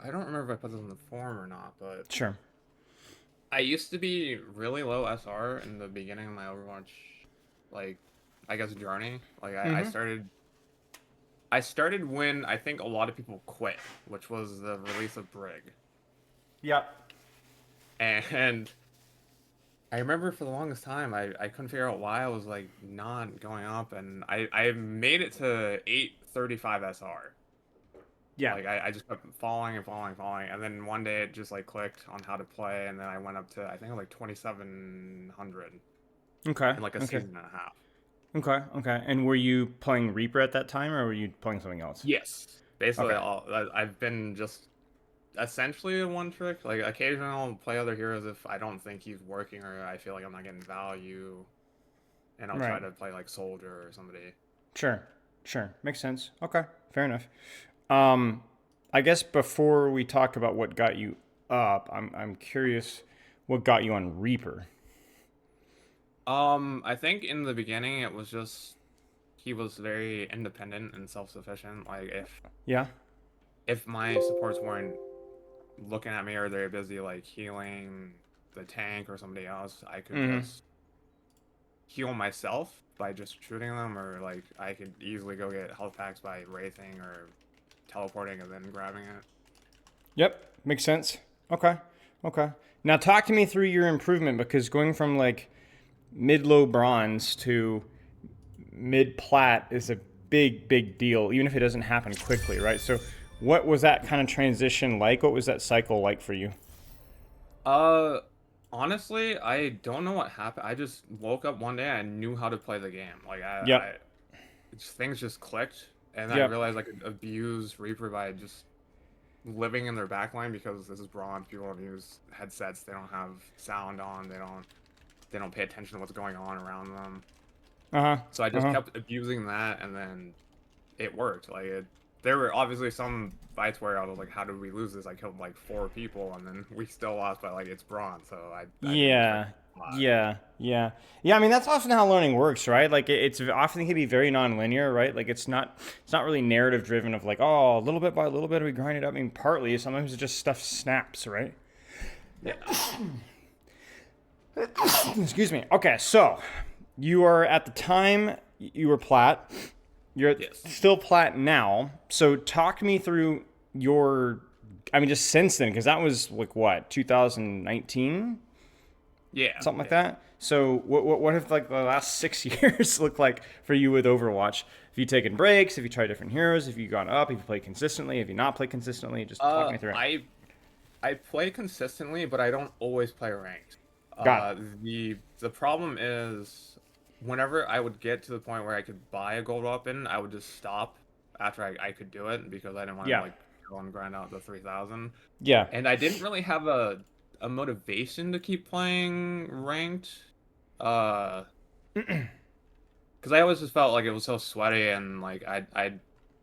I don't remember if I put this in the forum or not, but Sure. I used to be really low SR in the beginning of my Overwatch, like, I guess journey. Like Mm-hmm. I started when I think a lot of people quit, which was the release of Brig. Yep. And I remember for the longest time I couldn't figure out why I was like not going up, and I made it to 835 SR. Yeah. Like I just kept falling and falling and falling, and then one day it just like clicked on how to play, and then I went up to I think like 2700 Okay. in like a Okay. season and a half. Okay. Okay. And were you playing Reaper at that time, or were you playing something else? Yes, basically Okay. all I've been just essentially a one trick. Like occasionally I'll play other heroes if I don't think he's working or I feel like I'm not getting value, and I'll try Right. to play like soldier or somebody. Sure. Sure. Makes sense. Okay. Fair enough. Um, I guess before we talk about what got you up, I'm curious what got you on Reaper. I think in the beginning it was just he was very independent and self-sufficient. Like Yeah. if my supports weren't looking at me or they're busy like healing the tank or somebody else, I could Mm-hmm. just heal myself by just shooting them, or like I could easily go get health packs by wraithing or teleporting and then grabbing it. Yep. Makes sense. Okay. Okay. Now talk to me through your improvement because going from like mid low bronze to mid plat is a big deal, even if it doesn't happen quickly, right? So, what was that kind of transition like? What was that cycle like for you? Uh, honestly, I don't know what happened. I just woke up one day and I knew how to play the game. Like Yep. things just clicked, and I Yep. realized I could abuse Reaper by just living in their backline because this is bronze. People don't use headsets. They don't have sound on. They don't pay attention to what's going on around them. Uh huh. So I Uh just huh. kept abusing that, and then it worked. There were obviously some fights where I was like, "How did we lose this?" I killed like four people, and then we still lost by like it's bronze, so I didn't expect Yeah. a lot. Yeah. I mean, that's often how learning works, right? Like, it's often can be very non-linear, right? Like, it's not really narrative driven of like, oh, a little bit by a little bit we grind it up. I mean, partly sometimes it's just stuff snaps, right? Yeah. Excuse me. Okay, so you are at the time you were plat. You're Yes. still plat now. So talk me through your. I mean, just since then, because that was like what 2019, Yeah. something like Yeah. that. So what have like the last 6 years looked like for you with Overwatch? Have you taken breaks? Have you tried different heroes? Have you gone up? Have you played consistently? Have you not played consistently? Just talk Uh, me through it. I I play consistently, but I don't always play ranked. Got it. The problem is whenever I would get to the point where I could buy a gold weapon, I would just stop after I could do it because I didn't want to Yeah. like go and grind out the 3000. Yeah. And I didn't really have a motivation to keep playing ranked. Uh, because I always just felt like it was so sweaty and like I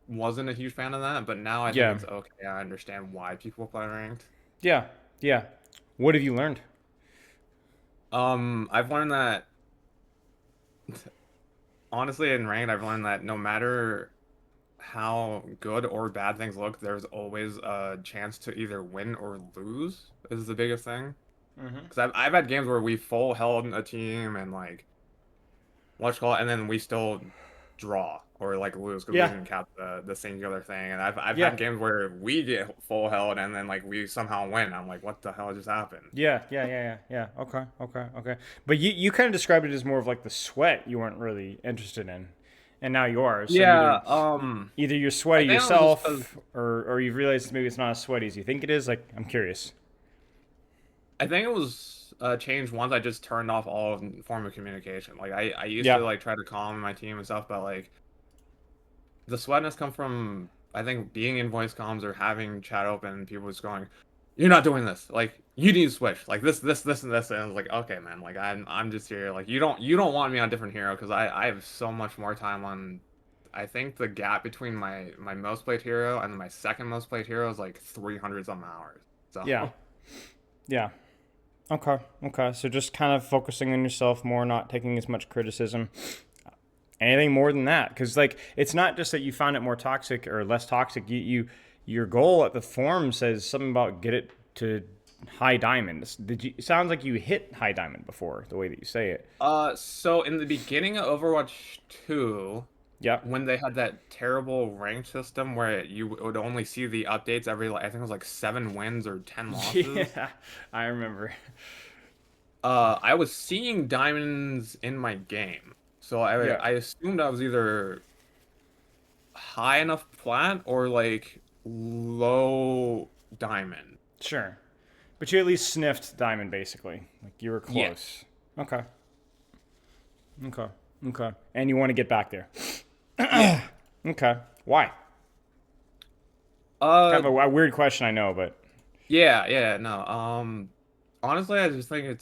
wasn't a huge fan of that, but now I think Yeah. it's okay. I understand why people play ranked. Yeah. Yeah. What have you learned? I've learned that honestly in ranked, I've learned that no matter how good or bad things look, there's always a chance to either win or lose is the biggest thing. Mm-hmm. Because I've had games where we full held a team and like what's call it, and then we still draw or like lose because we Yeah. didn't cap the singular thing. And I've Yeah. had games where we get full held and then like we somehow win. I'm like, what the hell just happened? Yeah. Okay. But you kind of described it as more of like the sweat you weren't really interested in, and now you are. So Yeah, either you're I sweaty think it was just because yourself, or you've realized maybe it's not as sweaty as you think it is. Like, I'm curious. I think it was changed once I just turned off all form of communication. Like I used to Yeah. like try to calm my team and stuff, but like the sweatness come from I think being in voice comms or having chat open and people just going, "You're not doing this. Like you need to switch. Like this, and this." And I was like, "Okay, man. Like I'm just here. Like you don't want me on a different hero because I have so much more time on." I think the gap between my most played hero and my second most played hero is like 300 some hours. Yeah. So Yeah. Okay. So just kind of focusing on yourself more, not taking as much criticism. Anything more than that, because like it's not just that you found it more toxic or less toxic. You your goal at the forum says something about get it to high diamond. Did you? It sounds like you hit high diamond before the way that you say it. So in the beginning of Overwatch 2, Yep. when they had that terrible rank system where you would only see the updates every, like, I think it was like 7 wins or 10 losses. Yeah, I remember. I was seeing diamonds in my game, so Yeah, I assumed I was either high enough plat or like low diamond. sure. But you at least sniffed diamond, basically. Like you were Yeah. close. Okay. Okay. Okay. And you want to get back there. Yeah. Okay. Why? Uh, Kind of a weird question, I know, but yeah, yeah, no. Honestly, I just think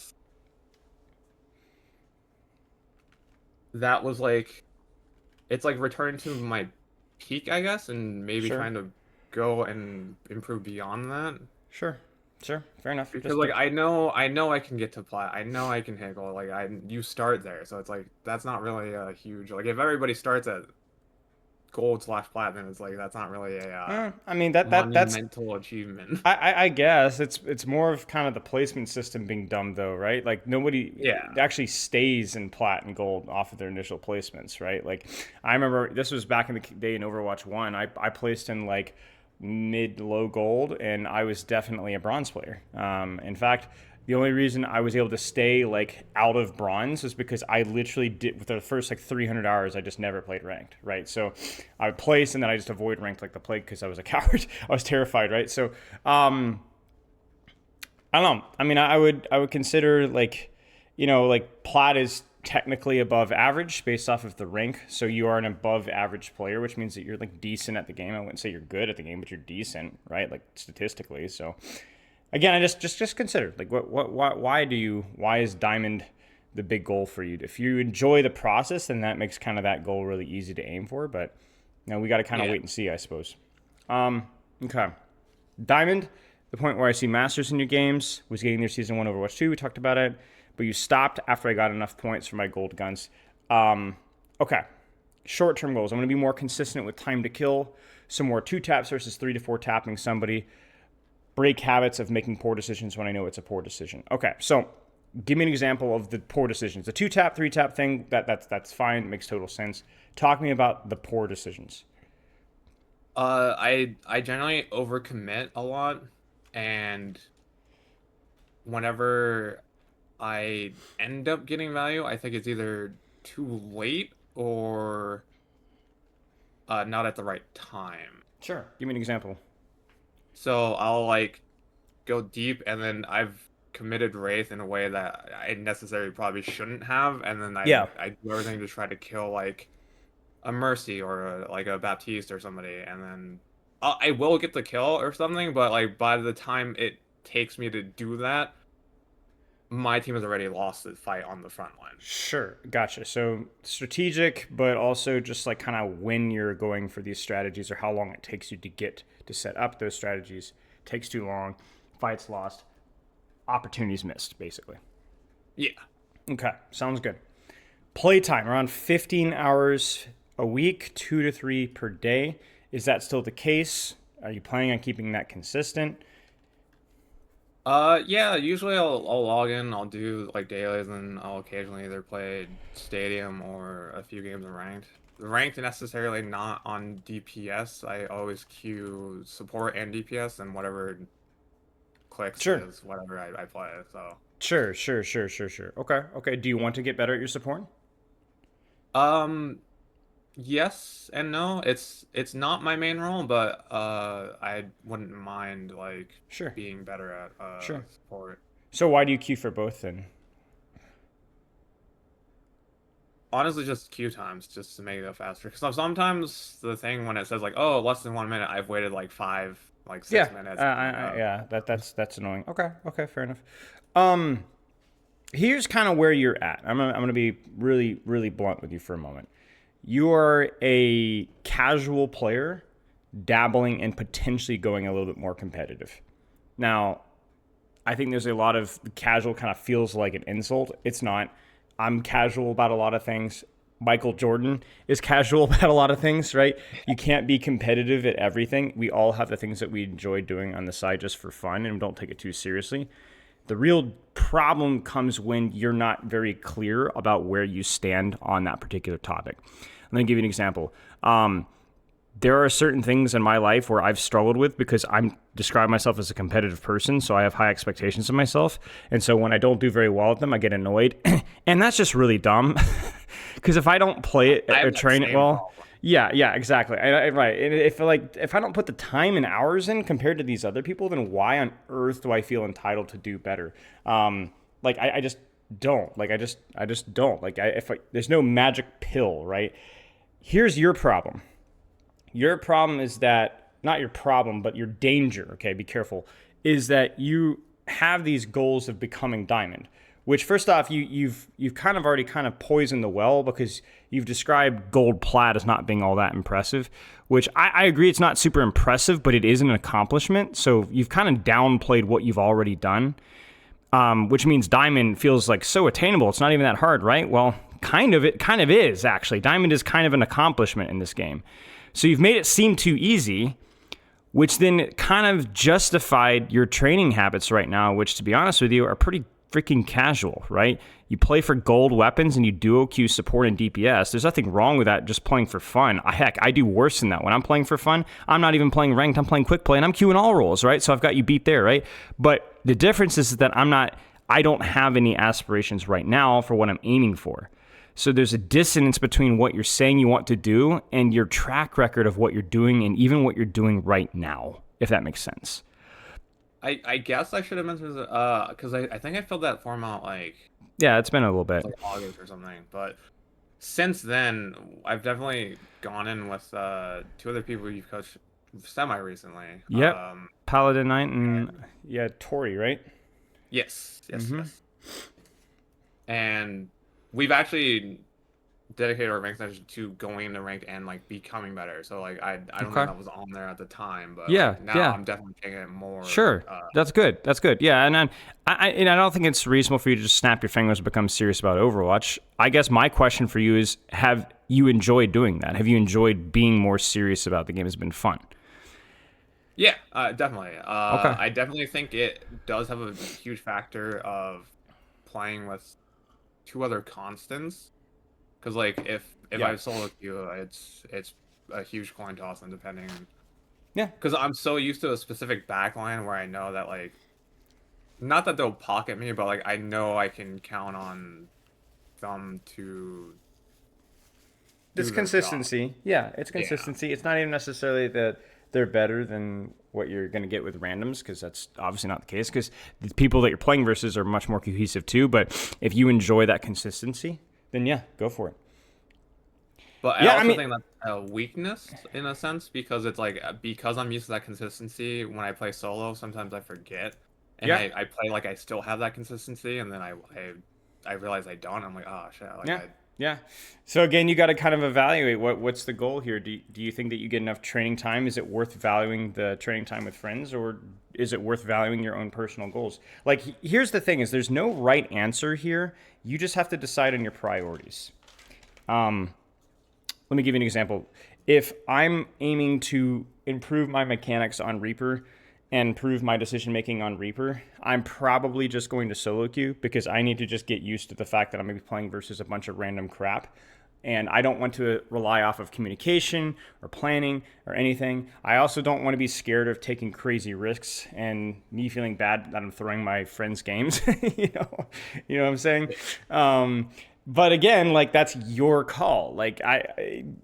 that was like it's like returning to my peak, I guess, and maybe sure. trying to go and improve beyond that. Sure. Sure. Fair enough. Because like I know I can get to plat. I know I can hit gold. Like you start there, so it's like that's not really a huge, like if everybody starts at gold/plat, then it's like that's not really a I mean that's monumental achievement. I guess it's more of kind of the placement system being dumb though, right? Like nobody Yeah. actually stays in plat and gold off of their initial placements, right? Like I remember this was back in the day in Overwatch 1. I placed in like mid low gold and I was definitely a bronze player. In fact, the only reason I was able to stay like out of bronze is because I literally did with the first like 300 hours I just never played ranked, right? So I would place and then I just avoid ranked like the plague because I was a coward. I was terrified, right? So I don't know. I mean, I would consider like, like plat is technically above average based off of the rank. So you are an above average player, which means that you're like decent at the game. I wouldn't say you're good at the game, but you're decent, right? Like statistically. So again, I just consider like why is diamond the big goal for you? If you enjoy the process, then that makes kind of that goal really easy to aim for. But we got to kind of Yeah. wait and see, I suppose. Okay. Diamond, the point where I see Masters in your games, was getting their Season 1 Overwatch 2. We talked about it. But you stopped after I got enough points for my gold guns. Okay. Short-term goals. I'm going to be more consistent with time to kill. Some more 2 taps versus 3 to 4 tapping somebody. Break habits of making poor decisions when I know it's a poor decision. Okay, so give me an example of the poor decisions. The 2 tap, 3 tap thing, that's fine. It makes total sense. Talk to me about the poor decisions. I generally overcommit a lot, and whenever I end up getting value, I think it's either too late or not at the right time. Sure. Give me an example. So I'll like go deep, and then I've committed Wraith in a way that I necessarily probably shouldn't have, and then Yeah. I do everything to try to kill like a Mercy or like a Baptiste or somebody, and then I will get the kill or something, but like by the time it takes me to do that, my team has already lost the fight on the front line. Sure, gotcha. So strategic, but also just like kind of when you're going for these strategies or how long it takes you to get to set up those strategies. Takes too long, fights lost, opportunities missed, basically. Yeah. Okay, sounds good. Playtime around 15 hours a week, 2 to 3 per day. Is that still the case? Are you planning on keeping that consistent? Yeah, usually I'll log in, I'll do like dailies, and I'll occasionally either play Stadium or a few games of ranked. The ranked necessarily not on DPS. I always queue support and DPS, and whatever clicks Sure. is whatever I play. So, Sure. Okay. Do you want to get better at your support? um, yes and no. It's not my main role, but I wouldn't mind like Sure. being better at Sure. support. So why do you queue for both then? Honestly, just queue times, just to make it go faster. Because sometimes the thing when it says like, oh, less than 1 minute, I've waited like five, like Yeah. 6 minutes. And, Yeah. That's annoying. Okay. Fair enough. Um, Here's kind of where you're at. I'm gonna be really blunt with you for a moment. You are a casual player dabbling and potentially going a little bit more competitive. Now, I think there's a lot of casual kind of feels like an insult. It's not. I'm casual about a lot of things. Michael Jordan is casual about a lot of things, right? You can't be competitive at everything. We all have the things that we enjoy doing on the side just for fun and don't take it too seriously. The real problem comes when you're not very clear about where you stand on that particular topic. Let me give you an example. There are certain things in my life where I've struggled with because I'm describe myself as a competitive person, so I have high expectations of myself. And so when I don't do very well at them, I get annoyed. And that's just really dumb. Because if I don't play it I or have that train it same well, problem. yeah, exactly. Right. And if I don't put the time and hours in compared to these other people, then why on earth do I feel entitled to do better? I just don't. I just don't. There's no magic pill, right? Here's your problem. Your problem is that, not your problem, but your danger, okay, be careful, is that you have these goals of becoming diamond, which first off, you've kind of already kind of poisoned the well because you've described gold plat as not being all that impressive, which I agree it's not super impressive, but it is an accomplishment. So you've kind of downplayed what you've already done, which means diamond feels like so attainable. It's not even that hard, right? Well, it kind of is actually. Diamond is kind of an accomplishment in this game. So you've made it seem too easy, which then kind of justified your training habits right now, which to be honest with you are pretty freaking casual, right? You play for gold weapons and you duo queue support and DPS. There's nothing wrong with that, just playing for fun. Heck, I do worse than that. When I'm playing for fun, I'm not even playing ranked, I'm playing quick play and I'm queuing all roles, right? So I've got you beat there, right? But the difference is that I don't have any aspirations right now for what I'm aiming for. So there's a dissonance between what you're saying you want to do and your track record of what you're doing and even what you're doing right now, if that makes sense. I guess I should have mentioned because I think I filled that form out Yeah, it's been a little bit. like August or something. But since then, I've definitely gone in with two other people you've coached semi recently. Yep. Paladin Knight and And yeah, Tori, right? yes. And we've actually dedicated our rank session to going into ranked and like becoming better. So like I don't think Okay. that was on there at the time, but Yeah, like now yeah. I'm definitely taking it more. Sure. That's good. That's good. Yeah, and I don't think it's reasonable for you to just snap your fingers and become serious about Overwatch. I guess my question for you is, have you enjoyed doing that? Have you enjoyed being more serious about the game? Has it been fun? Yeah, definitely. Okay. I definitely think it does have a huge factor of playing with two other constants. Because like if Yeah. I solo queue, it's a huge coin toss, and depending. Yeah. Because I'm so used to a specific backline where I know that like not that they'll pocket me, but like I know I can count on them to It's do their job. consistency. Yeah, it's Yeah. consistency. It's not even necessarily that they're better than what you're going to get with randoms, because that's obviously not the case, because the people that you're playing versus are much more cohesive too. But if you enjoy that consistency, then yeah, go for it. But I Yeah, I also mean, think that's a weakness in a sense because it's like because I'm used to that consistency when I play solo, sometimes I forget. And yeah, I play like I still have that consistency and then I realize I don't. I'm like, oh shit, like yeah, I yeah. So again, you got to kind of evaluate what's the goal here. Do you think that you get enough training time? Is it worth valuing the training time with friends, or is it worth valuing your own personal goals? Like, here's the thing: is there's no right answer here. You just have to decide on your priorities. Let me give you an example. If I'm aiming to improve my mechanics on Reaper and improve my decision making on Reaper, I'm probably just going to solo queue because I need to just get used to the fact that I'm going to be playing versus a bunch of random crap. And I don't want to rely off of communication or planning or anything. I also don't want to be scared of taking crazy risks and me feeling bad that I'm throwing my friends' games. You know what I'm saying? But again, like, that's your call. Like,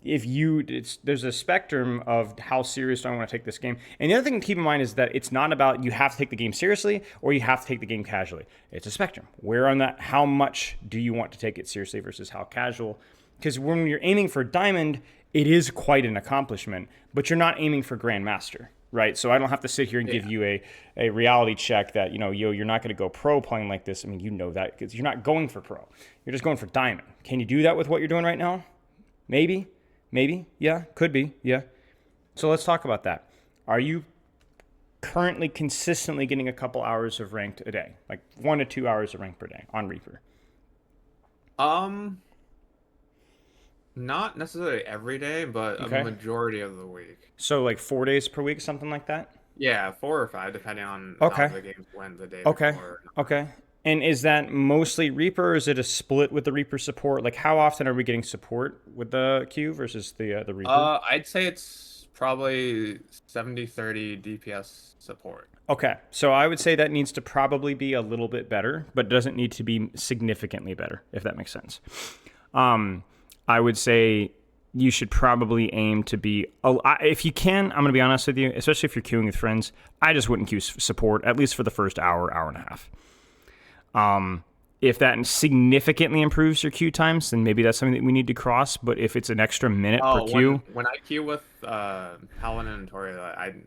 there's a spectrum of how serious do I want to take this game. And the other thing to keep in mind is that it's not about you have to take the game seriously or you have to take the game casually. It's a spectrum. Where on that, how much do you want to take it seriously versus how casual? Because when you're aiming for diamond, it is quite an accomplishment, but you're not aiming for grandmaster, right? So I don't have to sit here and give yeah. you a reality check that, you're not going to go pro playing like this. I mean, you know that because you're not going for pro. You're just going for diamond. Can you do that with what you're doing right now? Maybe. Maybe. Yeah. Could be. Yeah. So let's talk about that. Are you currently consistently getting a couple hours of ranked a day? Like 1 to 2 hours of ranked per day on Reaper? Um Not necessarily every day, but a Okay. majority of the week. So like 4 days per week, something like that? Yeah, 4 or 5, depending on how Okay. the games went the day Okay. before. Okay. And is that mostly Reaper, or is it a split with the Reaper support? Like, how often are we getting support with the Q versus the Reaper? I'd say it's probably 70-30 DPS support. Okay, so I would say that needs to probably be a little bit better, but doesn't need to be significantly better, if that makes sense. Um, I would say you should probably aim to be, if you can, I'm going to be honest with you, especially if you're queuing with friends, I just wouldn't queue support, at least for the first hour, hour and a half. If that significantly improves your queue times, then maybe that's something that we need to cross. But if it's an extra minute per Oh, when queue, when I queue with Paladin and Tori,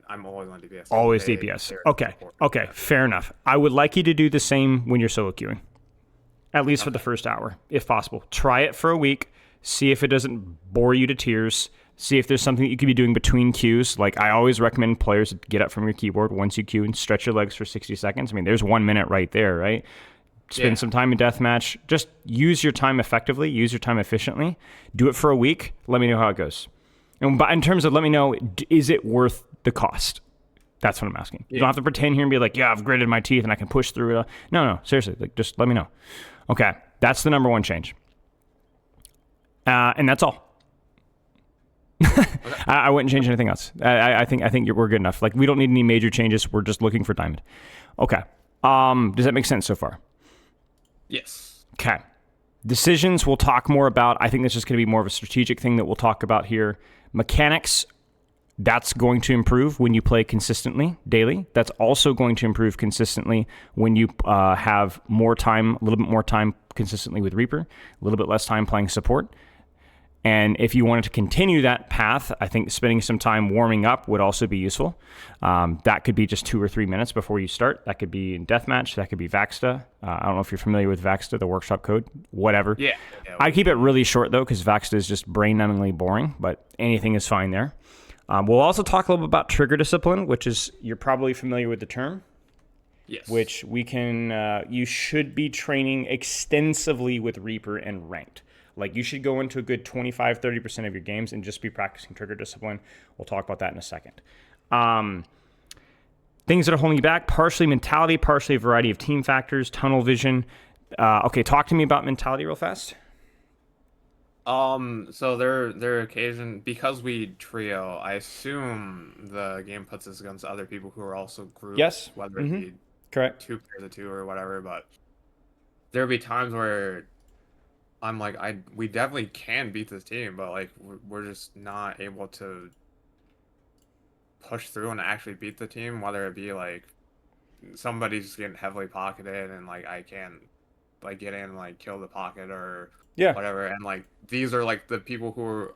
I'm always on DPS because always DPS. they're Okay, support. okay, Yeah. fair enough. I would like you to do the same when you're solo queuing, at least for the Okay. first hour, if possible. Try it for a week, see if it doesn't bore you to tears. See if there's something that you could be doing between queues. Like I always recommend players get up from your keyboard once you queue and stretch your legs for 60 seconds. I mean, there's 1 minute right there, right? Spend Yeah. some time in deathmatch. Just use your time effectively. Use your time efficiently. Do it for a week. Let me know how it goes. And in terms of let me know, is it worth the cost? That's what I'm asking. You Yeah. don't have to pretend here and be like, yeah, I've gritted my teeth and I can push through it. No, seriously. Like, just let me know. Okay, that's the number one change. And that's all. Okay. I wouldn't change anything else. I think we're good enough. Like we don't need any major changes. We're just looking for diamond. Okay. Does that make sense so far? Yes. Okay. Decisions we'll talk more about. I think this is going to be more of a strategic thing that we'll talk about here. Mechanics, that's going to improve when you play consistently daily. That's also going to improve consistently when you have more time, a little bit more time consistently with Reaper, a little bit less time playing support. And if you wanted to continue that path, I think spending some time warming up would also be useful. That could be just 2 or 3 minutes before you start. That could be in Deathmatch. That could be Vaxta. I don't know if you're familiar with Vaxta, the workshop code, whatever. Yeah. Yeah. I keep it really short, though, because Vaxta is just brain-numbingly boring, but anything is fine there. We'll also talk a little bit about trigger discipline, which is, you're probably familiar with the term, Yes. which we can, you should be training extensively with Reaper and Ranked. Like you should go into a good 25-30% of your games and just be practicing trigger discipline. We'll talk about that in a second. Things that are holding you back, partially mentality, partially a variety of team factors, tunnel vision. Okay, talk to me about mentality real fast. So their occasion, because we trio, I assume the game puts us against other people who are also Yes. groups, whether it be Correct. 2 pairs of 2 or whatever. But there'll be times where I'm like, we definitely can beat this team, but like we're just not able to push through and actually beat the team, whether it be like somebody's just getting heavily pocketed and like I can't like get in and like kill the pocket or Yeah. whatever. And like these are like the people who are,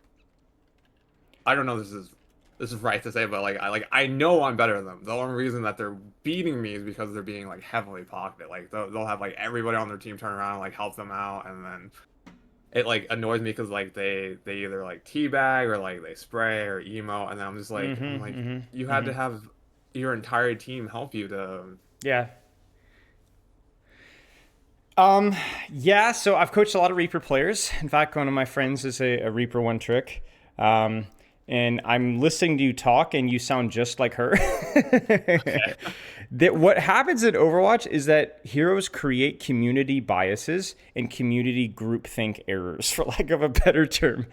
I don't know, this is right to say, but I know I'm better than them. The only reason that they're beating me is because they're being like heavily pocketed. Like they'll have like everybody on their team turn around and like help them out, and then it like annoys me because like they either like teabag or like they spray or emo, and then I'm like you had to have your entire team help you to. Yeah. Yeah, so I've coached a lot of Reaper players. In fact, one of my friends is a Reaper one trick. And I'm listening to you talk and you sound just like her. That what happens in Overwatch is that heroes create community biases and community groupthink errors, for lack of a better term.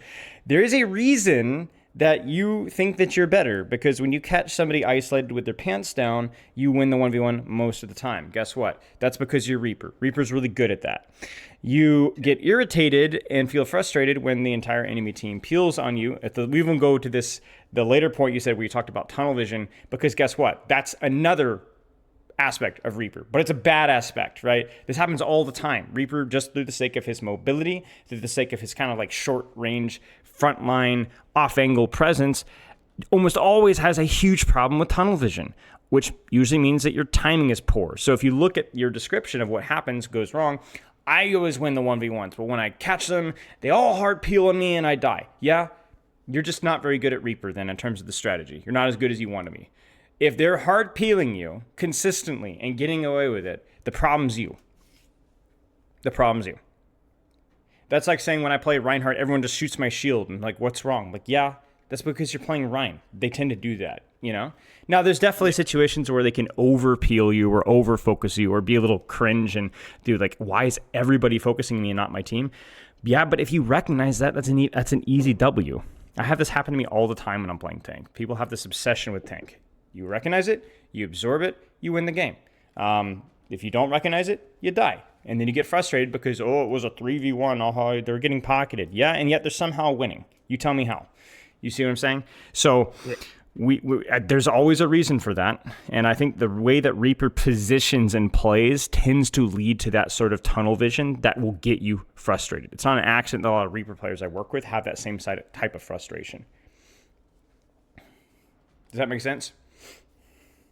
There is a reason that you think that you're better, because when you catch somebody isolated with their pants down, you win the 1v1 most of the time. Guess what? That's because you're Reaper. Reaper's really good at that. You get irritated and feel frustrated when the entire enemy team peels on you. We even go to the later point you said where you talked about tunnel vision, because guess what? That's another aspect of Reaper, but it's a bad aspect, right? This happens all the time. Reaper, just through the sake of his mobility, through the sake of his kind of like short range, frontline, off angle presence, almost always has a huge problem with tunnel vision, which usually means that your timing is poor. So if you look at your description of what happens, goes wrong, I always win the 1v1s, but when I catch them, they all hard peel on me and I die. Yeah, you're just not very good at Reaper then in terms of the strategy. You're not as good as you want to be. If they're hard peeling you consistently and getting away with it, the problem's you. The problem's you. That's like saying when I play Reinhardt, everyone just shoots my shield and like, what's wrong? Like, yeah, that's because you're playing Rein. They tend to do that, you know? Now, there's definitely situations where they can over peel you or over focus you or be a little cringe and do like, why is everybody focusing me and not my team? Yeah, but if you recognize that, that's an easy W. I have this happen to me all the time when I'm playing tank. People have this obsession with tank. You recognize it, you absorb it, you win the game. If you don't recognize it, you die. And then you get frustrated because, oh, it was a 3v1. Oh, they're getting pocketed. Yeah, and yet they're somehow winning. You tell me how. You see what I'm saying? So we there's always a reason for that. And I think the way that Reaper positions and plays tends to lead to that sort of tunnel vision that will get you frustrated. It's not an accident that a lot of Reaper players I work with have that same type of frustration. Does that make sense?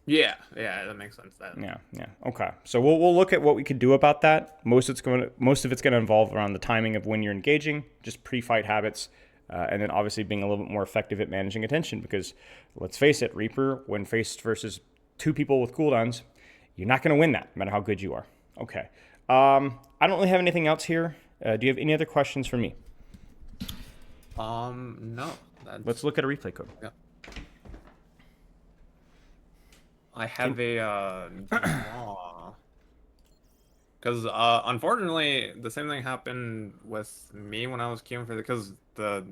Yeah, that makes sense. Yeah. Okay. So we'll look at what we could do about that. Most of it's going to involve around the timing of when you're engaging, just pre-fight habits, and then obviously being a little bit more effective at managing attention. Because let's face it, Reaper, when faced versus two people with cooldowns, you're not going to win that, no matter how good you are. Okay. I don't really have anything else here. Do you have any other questions for me? No. Let's look at a replay code. Yeah. I have a draw. Because unfortunately, the same thing happened with me when I was queuing for because the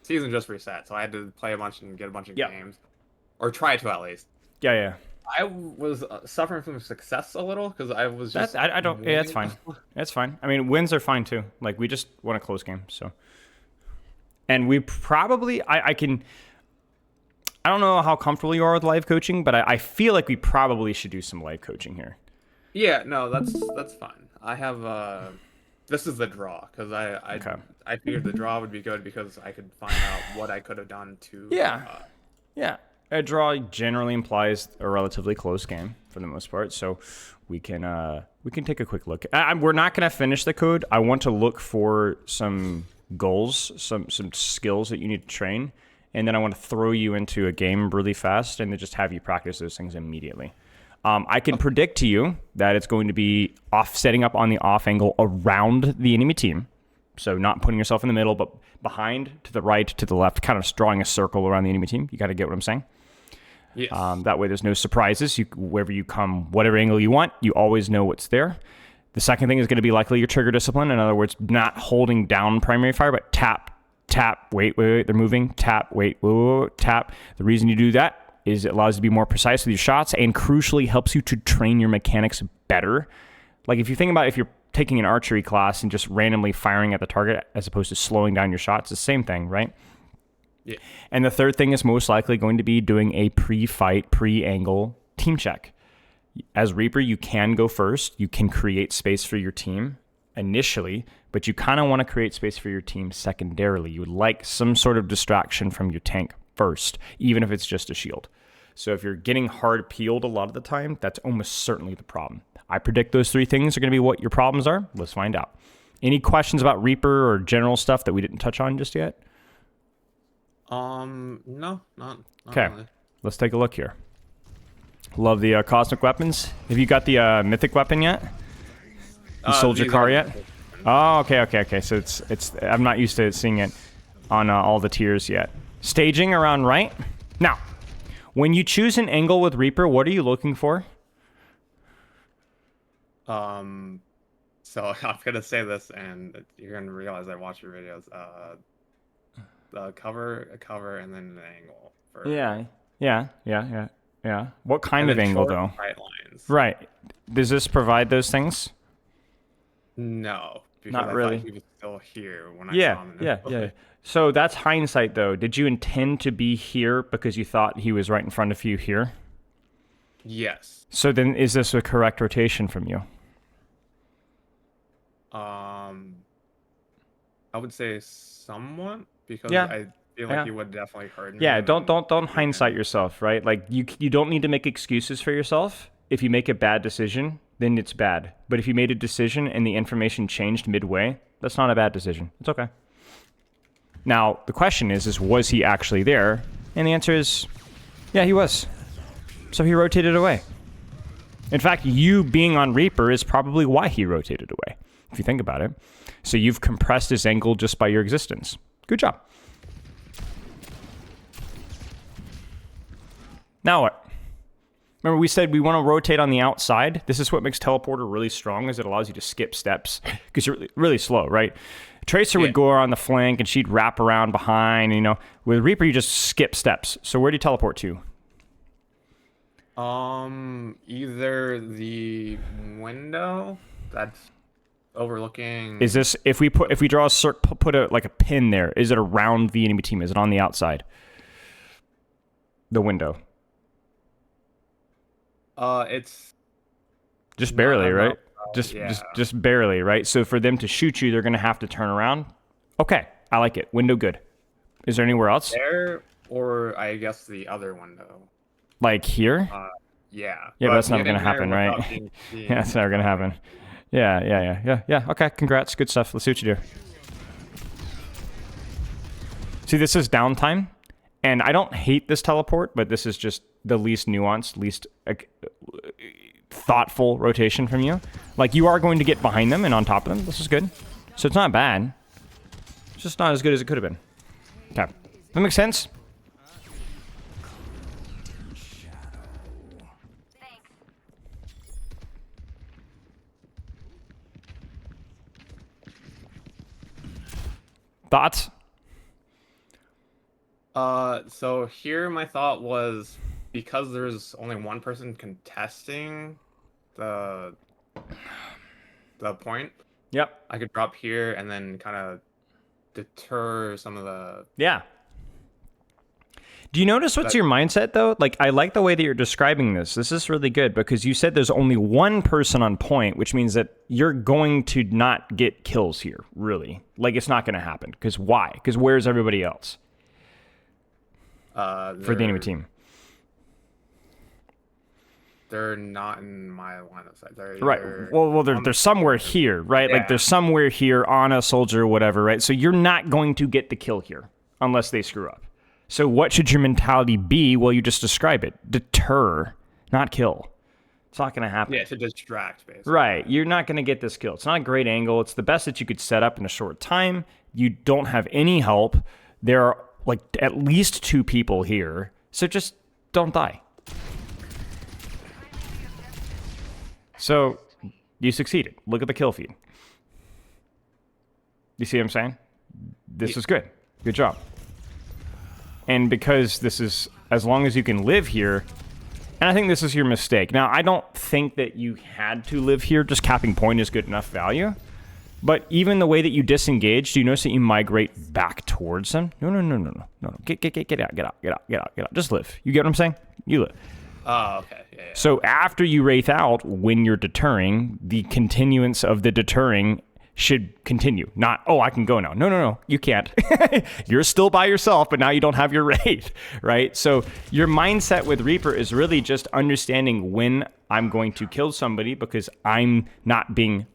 season just reset, so I had to play a bunch and get a bunch of games, or try to at least. Yeah. I was suffering from success a little because I was just. I don't. Yeah, that's fine. That's fine. I mean, wins are fine too. Like we just won a close game, so. And we probably I can. I don't know how comfortable you are with live coaching, but I feel like we probably should do some live coaching here. Yeah, no, that's fine. I have this is the draw because I figured the draw would be good because I could find out what I could have done to. Yeah. A draw generally implies a relatively close game for the most part, so we can take a quick look. We're not going to finish the code. I want to look for some goals, some skills that you need to train. And then I want to throw you into a game really fast and then just have you practice those things immediately. I can predict to you that it's going to be setting up on the off angle around the enemy team. So not putting yourself in the middle, but behind, to the right, to the left, kind of drawing a circle around the enemy team. You got to get what I'm saying? Yes. That way there's no surprises. Wherever you come, whatever angle you want, you always know what's there. The second thing is going to be likely your trigger discipline. In other words, not holding down primary fire, but tap, wait, they're moving, tap, wait, tap. The reason you do that is it allows you to be more precise with your shots and crucially helps you to train your mechanics better. Like if you think about if you're taking an archery class and just randomly firing at the target as opposed to slowing down your shots, it's the same thing, right? Yeah. And the third thing is most likely going to be doing a pre-fight, pre-angle team check. As Reaper, you can go first. You can create space for your team initially, but you kind of want to create space for your team secondarily. You would like some sort of distraction from your tank first, even if it's just a shield. So if you're getting hard peeled a lot of the time, that's almost certainly the problem. I predict those three things are going to be what your problems are. Let's find out. Any questions about Reaper or general stuff that we didn't touch on just yet? No, not okay. Really. Let's take a look here. Love the cosmic weapons. Have you got the mythic weapon yet? You sold your car yet? Oh, okay. So it's. I'm not used to seeing it on all the tiers yet. Staging around right. Now, when you choose an angle with Reaper, what are you looking for? So I'm gonna say this, and you're gonna realize I watch your videos. A cover, and then an angle. Yeah. What kind of angle though? Right lines. Right. Does this provide those things? No, because not I really. thought he was still here when I saw him. Yeah. So that's hindsight though. Did you intend to be here because you thought he was right in front of you here? Yes. So then is this a correct rotation from you? I would say somewhat because Yeah. I feel like he would definitely hurt me. Yeah, don't hindsight yourself, right? Like you don't need to make excuses for yourself. If you make a bad decision, then it's bad. But if you made a decision and the information changed midway, that's not a bad decision. It's okay. Now, the question is was he actually there? And the answer is, yeah, he was. So he rotated away. In fact, you being on Reaper is probably why he rotated away. if you think about it. So you've compressed his angle just by your existence. Good job. Now what? Remember we said we want to rotate on the outside? This is what makes Teleporter really strong, is it allows you to skip steps because you're really slow, right? Tracer would go around the flank and she'd wrap around behind. You know, with Reaper, you just skip steps. So where do you teleport to? Either the window that's overlooking. Is this if we draw a circle, put a pin there? Is it around the enemy team? Is it on the outside? The window. It's just barely, right? Just barely, right? So for them to shoot you, they're going to have to turn around. Okay, I like it. Window good. Is there anywhere else? There, or I guess the other window. Like here? Yeah. Yeah, but that's never going to happen, right? Yeah, that's never going to happen. Yeah. Okay, congrats. Good stuff. Let's see what you do. See, this is downtime. And I don't hate this teleport, but this is just the least nuanced, least thoughtful rotation from you. Like, you are going to get behind them and on top of them. This is good. So it's not bad. It's just not as good as it could have been. Okay. That makes sense? Thoughts? So here my thought was, because there's only one person contesting the point. Yep. I could drop here and then kind of deter some of the. Yeah. Do you notice what's your mindset though? Like, I like the way that you're describing this. This is really good because you said there's only one person on point, which means that you're going to not get kills here, really. Like, it's not going to happen. Because why? Because where's everybody else? For the enemy team. They're not in my line of sight. Right. Well, they're somewhere here, right? Yeah. Like, they're somewhere here on a soldier or whatever, right? So you're not going to get the kill here unless they screw up. So what should your mentality be? Well, you just describe it. Deter, not kill. It's not going to happen. Yeah, to distract, basically. Right. You're not going to get this kill. It's not a great angle. It's the best that you could set up in a short time. You don't have any help. There are like at least 2 people here. So just don't die. So you succeeded. Look at the kill feed. You see what I'm saying? This is good. Good job. And because this is, as long as you can live here, and I think this is your mistake. Now, I don't think that you had to live here. Just capping point is good enough value. But even the way that you disengage, do you notice that you migrate back towards them? No. Get out. Just live. You get what I'm saying? You live. Oh, okay. Yeah. So after you wraith out, when you're deterring, the continuance of the deterring should continue. Not, oh, I can go now. No. You can't. You're still by yourself, but now you don't have your wraith, right? So your mindset with Reaper is really just understanding when I'm going to kill somebody because I'm not being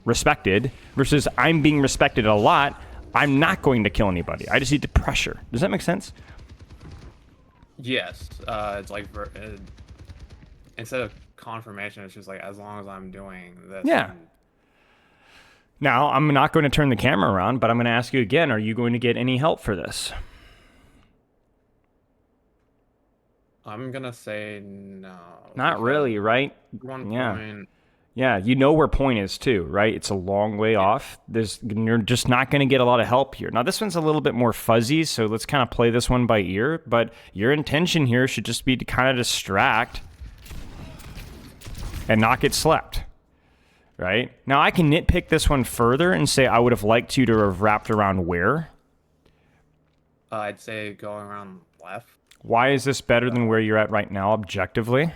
respected versus I'm being respected a lot. I'm not going to kill anybody. I just need to pressure. Does that make sense? Yes. It's like instead of confirmation, it's just like as long as I'm doing this. Yeah. Now, I'm not going to turn the camera around, but I'm going to ask you again, are you going to get any help for this? I'm going to say no. Not really, right? One point. Yeah, you know where point is too, right? It's a long way off. You're just not going to get a lot of help here. Now, this one's a little bit more fuzzy, so let's kind of play this one by ear. But your intention here should just be to kind of distract and not get slept, right? Now, I can nitpick this one further and say I would have liked you to have wrapped around where? I'd say going around left. Why is this better than where you're at right now, objectively?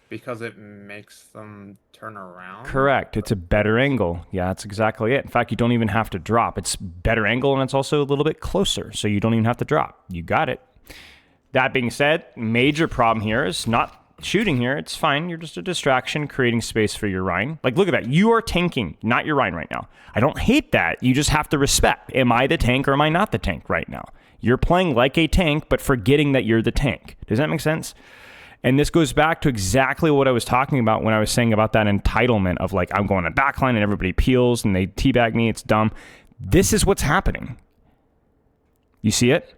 Because it makes them turn around. Correct. It's a better angle. Yeah, that's exactly it. In fact, you don't even have to drop. It's better angle, and it's also a little bit closer, so you don't even have to drop. You got it. That being said, major problem here is not shooting here. It's fine. You're just a distraction, creating space for your Rhine. Like, look at that. You are tanking, not your Rhine right now. I don't hate that. You just have to respect. Am I the tank or am I not the tank right now? You're playing like a tank, but forgetting that you're the tank. Does that make sense? And this goes back to exactly what I was talking about when I was saying about that entitlement of like, I'm going to backline and everybody peels and they teabag me. It's dumb. This is what's happening. You see it?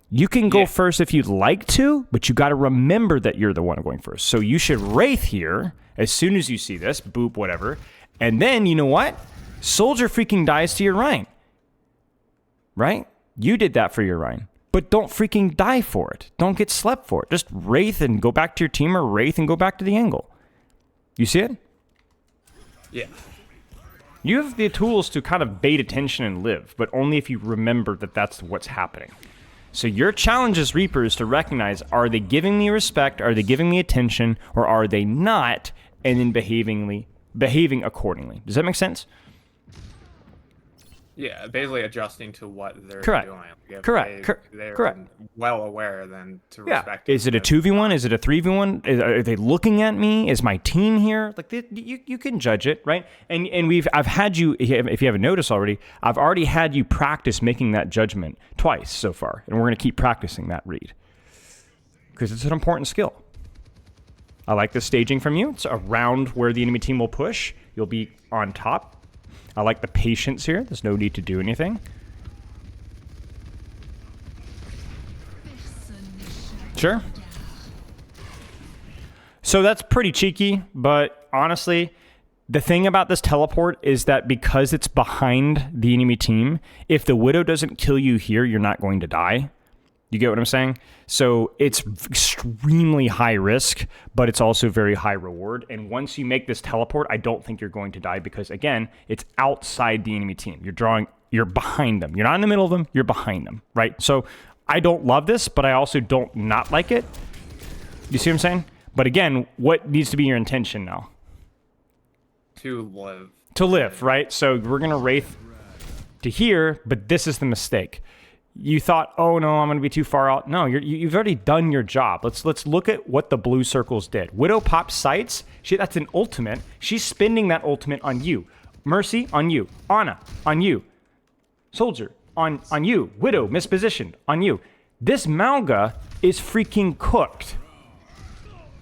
You can go first if you'd like to, but you got to remember that you're the one going first. So you should Wraith here as soon as you see this, boop, whatever. And then, you know what? Soldier freaking dies to your Rhine. Right? You did that for your Rhine. But don't freaking die for it. Don't get slept for it. Just Wraith and go back to your team, or Wraith and go back to the angle. You see it? Yeah. You have the tools to kind of bait attention and live, but only if you remember that that's what's happening. So your challenge as Reaper is to recognize, are they giving me respect, are they giving me attention, or are they not, and then behaving accordingly. Does that make sense? Yeah, basically adjusting to what they're Correct. doing. Like they're Correct. well aware then to respect. Is it a 2v1? Is it a 3v1? Are they looking at me? Is my team here? Like you can judge it, right? And I've had you, if you haven't noticed already, I've already had you practice making that judgment twice so far, and we're going to keep practicing that read because it's an important skill. I like the staging from you. It's around where the enemy team will push. You'll be on top. I like the patience here. There's no need to do anything. Sure. So that's pretty cheeky, but honestly, the thing about this teleport is that because it's behind the enemy team, if the Widow doesn't kill you here, you're not going to die. You get what I'm saying? So it's extremely high risk, but it's also very high reward. And once you make this teleport, I don't think you're going to die because, again, it's outside the enemy team. You're behind them. You're not in the middle of them. You're behind them, right? So I don't love this, but I also don't not like it. You see what I'm saying? But again, what needs to be your intention now? To live. To live, right? So we're going to Wraith to here, but this is the mistake. You thought, oh no, I'm going to be too far out. No, you've already done your job. Let's look at what the blue circles did. Widow pops sights. That's an ultimate. She's spending that ultimate on you. Mercy on you. Ana on you. Soldier on you. Widow mispositioned on you. This Malga is freaking cooked.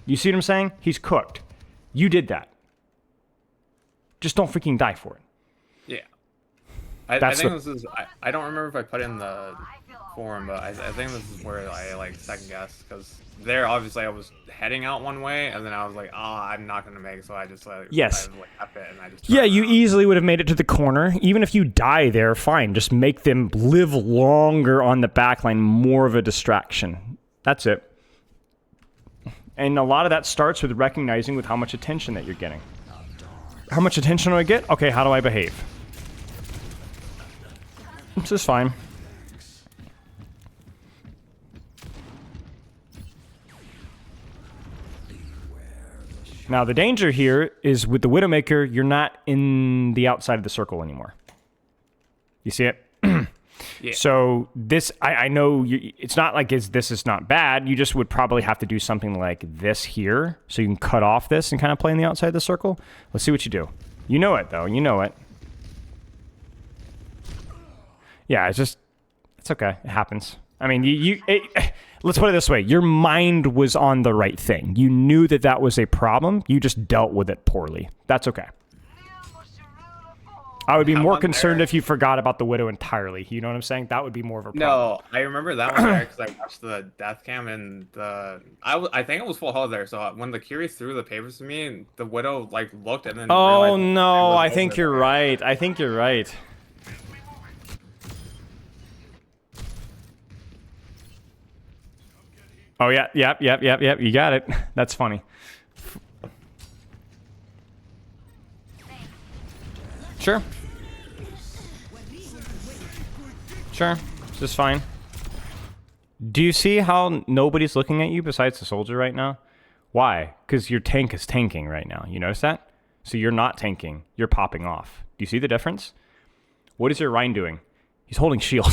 You see what I'm saying? He's cooked. You did that. Just don't freaking die for it. Yeah. I think this is. I don't remember if I put in the forum, but I think this is where I like second guess because there obviously I was heading out one way and then I was like, oh, I'm not gonna make it, so I just like yes, up it and I just you easily would have made it to the corner. Even if you die there, fine. Just make them live longer on the backline, more of a distraction. That's it. And a lot of that starts with recognizing with how much attention that you're getting. How much attention do I get? Okay, how do I behave? This is fine. Now, the danger here is with the Widowmaker, you're not in the outside of the circle anymore. You see it? Yeah. So this, I know it's not like this is not bad. You just would probably have to do something like this here. So you can cut off this and kind of play on the outside of the circle. Let's see what you do. You know it, though. You know it. Yeah, it's okay. It happens. I mean, let's put it this way. Your mind was on the right thing. You knew that was a problem. You just dealt with it poorly. That's okay. I would be more concerned if you forgot about the Widow entirely. You know what I'm saying? That would be more of a problem. No, I remember that one there because I watched the death cam and I think it was full health there. So when the Curie threw the papers to me, the Widow like looked and then. Oh no! I think you're right. I think you're right. Oh yeah, yep. You got it. That's funny. Sure. Sure. It's just fine. Do you see how nobody's looking at you besides the soldier right now? Why? Because your tank is tanking right now. You notice that? So you're not tanking. You're popping off. Do you see the difference? What is your Rhine doing? He's holding shield.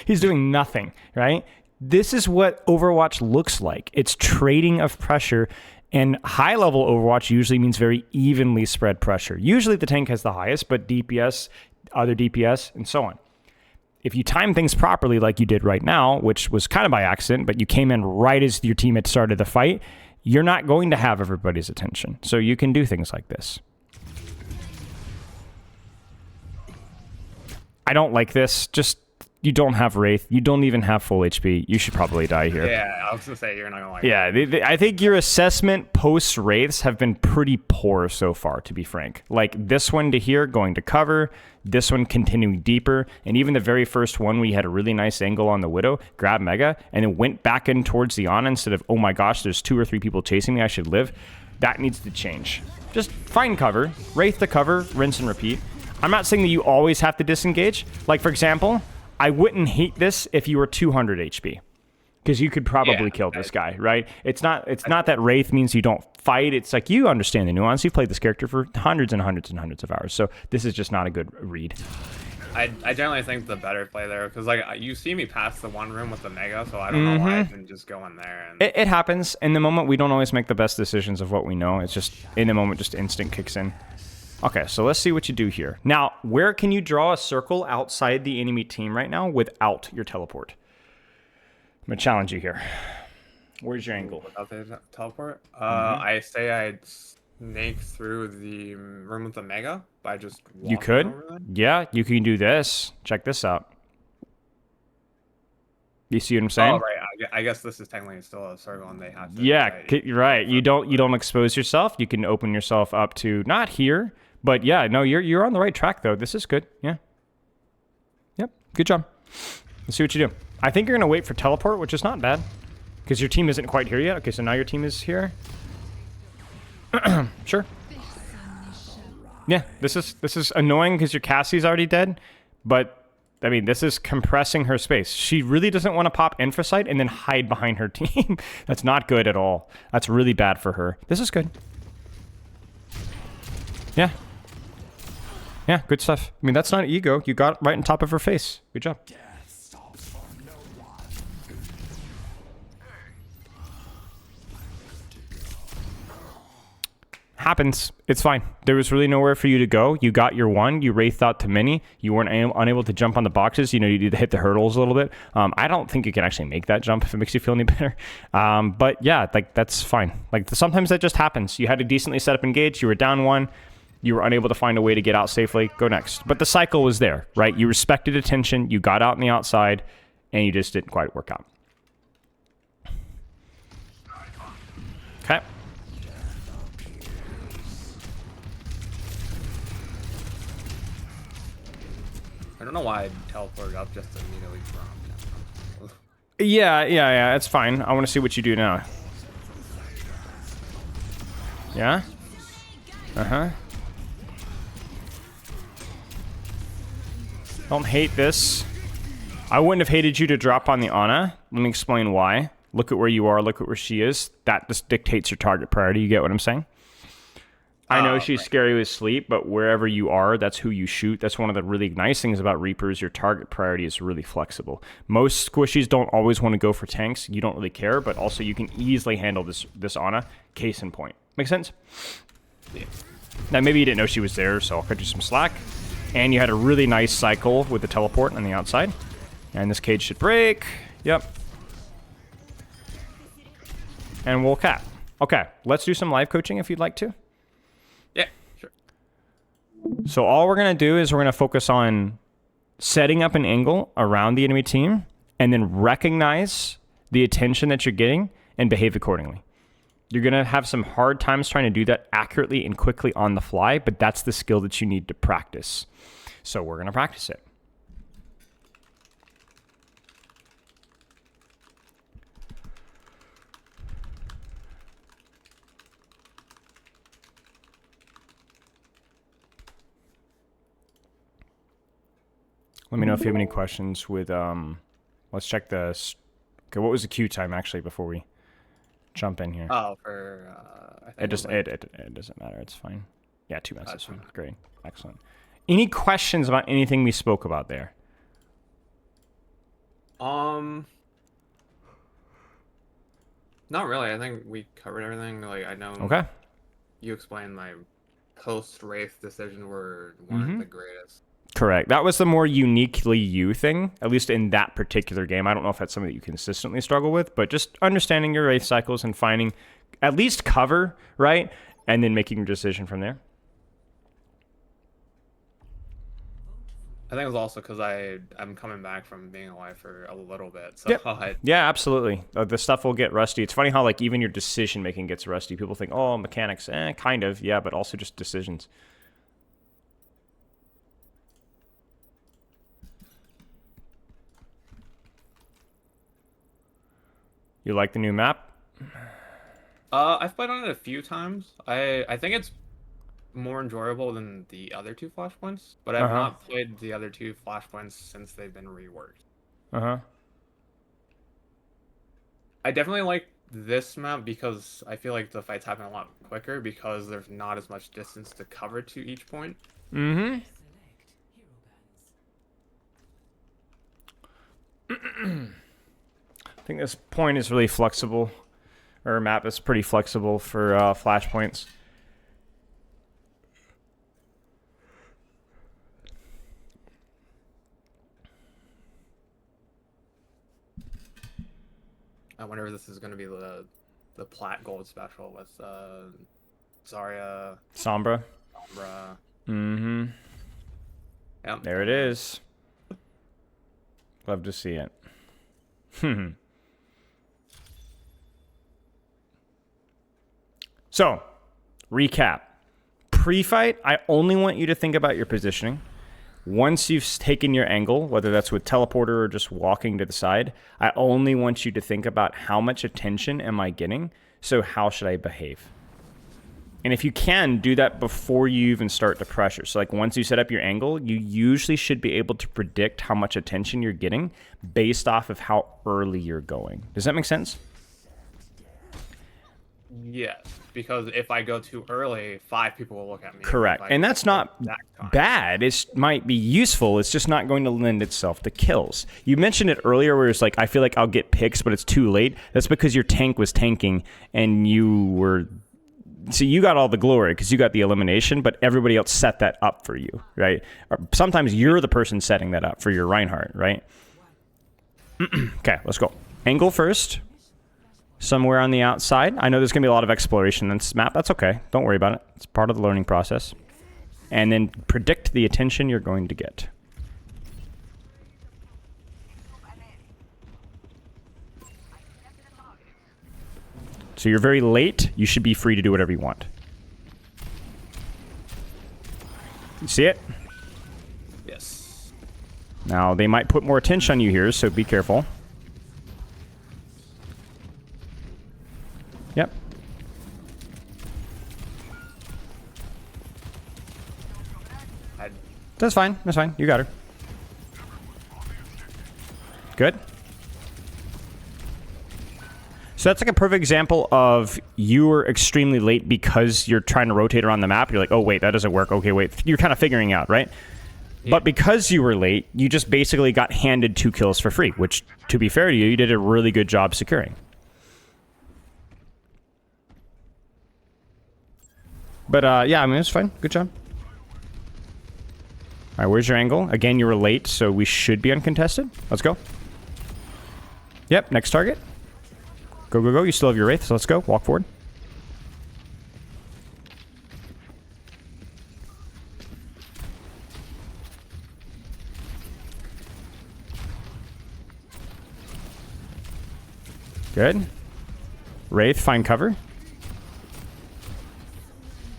He's doing nothing, right? This is what Overwatch looks like. It's trading of pressure. And high-level Overwatch usually means very evenly spread pressure. Usually the tank has the highest, but DPS, other DPS, and so on. If you time things properly like you did right now, which was kind of by accident, but you came in right as your team had started the fight, you're not going to have everybody's attention. So you can do things like this. I don't like this. Just, you don't have Wraith. You don't even have full HP. You should probably die here. Yeah, I was gonna say you're not gonna like. Yeah, I think your assessment post Wraiths have been pretty poor so far, to be frank. Like this one to here, going to cover. This one continuing deeper, and even the very first one, we had a really nice angle on the Widow, grab Mega, and then went back in towards the Ana instead of, oh my gosh, there's 2 or 3 people chasing me, I should live. That needs to change. Just find cover, Wraith the cover, rinse and repeat. I'm not saying that you always have to disengage. Like, for example, I wouldn't hate this if you were 200 HP. Because you could probably kill this guy, right? It's not that Wraith means you don't fight. It's like you understand the nuance. You've played this character for hundreds and hundreds and hundreds of hours. So this is just not a good read. I generally think the better play there, because like you see me pass the one room with the Mega, so I don't know why I didn't just go in there. And... It happens. In the moment, we don't always make the best decisions of what we know. It's just, in the moment, just instinct kicks in. Okay, so let's see what you do here. Now, where can you draw a circle outside the enemy team right now without your teleport? I'm going to challenge you here. Where's your angle? Without the teleport? I say I'd snake through the room with the Mega by just walking You could? over there. Yeah, you can do this. Check this out. You see what I'm saying? Oh, right. I guess this is technically still a circle and they have to... Yeah, right. You don't expose yourself. You can open yourself up to, not here, but yeah, no, you're on the right track, though. This is good. Yeah. Yep, good job. Let's see what you do. I think you're going to wait for teleport, which is not bad. Because your team isn't quite here yet. Okay, so now your team is here. Sure. Yeah, this is annoying because your Cassie's already dead. But, I mean, this is compressing her space. She really doesn't want to pop Infocyte and then hide behind her team. That's not good at all. That's really bad for her. This is good. Yeah. Yeah, good stuff. I mean, that's not ego. You got right on top of her face. Good job. Happens. It's fine. There was really nowhere for you to go. You got your one. You wraithed out to many. You weren't unable to jump on the boxes. You know, you need to hit the hurdles a little bit. I don't think you can actually make that jump if it makes you feel any better. But yeah, like that's fine. Like sometimes that just happens. You had a decently set up engage. You were down one. You were unable to find a way to get out safely. Go next. But the cycle was there, right? You respected attention. You got out on the outside, and you just didn't quite work out. Okay. I don't know why I teleported up just to immediately drop. Yeah, it's fine. I want to see what you do now. Yeah? Uh-huh. Don't hate this. I wouldn't have hated you to drop on the Ana. Let me explain why. Look at where you are. Look at where she is. That just dictates your target priority. You get what I'm saying? I know she's scary with sleep, but wherever you are, that's who you shoot. That's one of the really nice things about Reapers. Your target priority is really flexible. Most squishies don't always want to go for tanks. You don't really care, but also you can easily handle this Ana. Case in point. Make sense? Yeah. Now, maybe you didn't know she was there, so I'll cut you some slack. And you had a really nice cycle with the teleport on the outside. And this cage should break. Yep. And we'll cap. Okay, let's do some live coaching if you'd like to. Yeah, sure. So all we're going to do is we're going to focus on setting up an angle around the enemy team and then recognize the attention that you're getting and behave accordingly. You're going to have some hard times trying to do that accurately and quickly on the fly, but that's the skill that you need to practice. So we're going to practice it. Let me know if you have any questions with, let's check the, okay, what was the queue time actually before we jump in here? Oh, for, I think it doesn't matter, it's fine. Yeah, 2 minutes is fine. Great, excellent. Any questions about anything we spoke about there? Not really. I think we covered everything. Like, I know Okay. you explained my post-Wraith decision were weren't the greatest. Correct. That was the more uniquely you thing, at least in that particular game. I don't know if that's something that you consistently struggle with, but just understanding your Wraith cycles and finding at least cover, right? And then making your decision from there. I think it was also because I'm coming back from being alive for a little bit, so Yep. I Yeah, absolutely. The stuff will get rusty. It's funny how like even your decision making gets rusty. People think, oh, mechanics, kind of, yeah, but also just decisions. You like the new map? I've played on it a few times. I think it's more enjoyable than the other two Flashpoints, but I've Uh-huh. not played the other two Flashpoints since they've been reworked. Uh-huh. I definitely like this map because I feel like the fights happen a lot quicker because there's not as much distance to cover to each point. Mm-hmm. I think this point is really flexible, or map is pretty flexible for flashpoints. I wonder if this is going to be the plat gold special with Zarya, Sombra. Sombra. Mm-hmm. Yep. There it is. Love to see it. So, recap. Pre-fight, I only want you to think about your positioning. Once you've taken your angle, whether that's with teleporter or just walking to the side, I only want you to think about how much attention am I getting, so how should I behave? And if you can, do that before you even start the pressure. So like once you set up your angle, you usually should be able to predict how much attention you're getting based off of how early you're going. Does that make sense? Yes, because if I go too early, 5 people will look at me. Correct. If I And that's not go back time. bad. It might be useful. It's just not going to lend itself to kills. You mentioned it earlier where it's like, I feel like I'll get picks, but it's too late. That's because your tank was tanking and you were... So you got all the glory because you got the elimination, but everybody else set that up for you, right? Or sometimes you're the person setting that up for your Reinhardt, right? Okay, let's go. Angle first. Somewhere on the outside. I know there's going to be a lot of exploration in this map. That's okay. Don't worry about it. It's part of the learning process. And then predict the attention you're going to get. So you're very late. You should be free to do whatever you want. You see it? Yes. Now, they might put more attention on you here, so be careful. Yep. That's fine. That's fine. You got her. Good. So that's like a perfect example of you were extremely late because you're trying to rotate around the map. You're like, oh, wait, that doesn't work. Okay, wait. You're kind of figuring out, right? Yeah. But because you were late, you just basically got handed 2 kills for free, which, to be fair to you, you did a really good job securing. But, yeah, I mean, it's fine. Good job. All right, where's your angle? Again, you were late, so we should be uncontested. Let's go. Yep, next target. Go, go, go. You still have your Wraith, so let's go. Walk forward. Good. Wraith, find cover.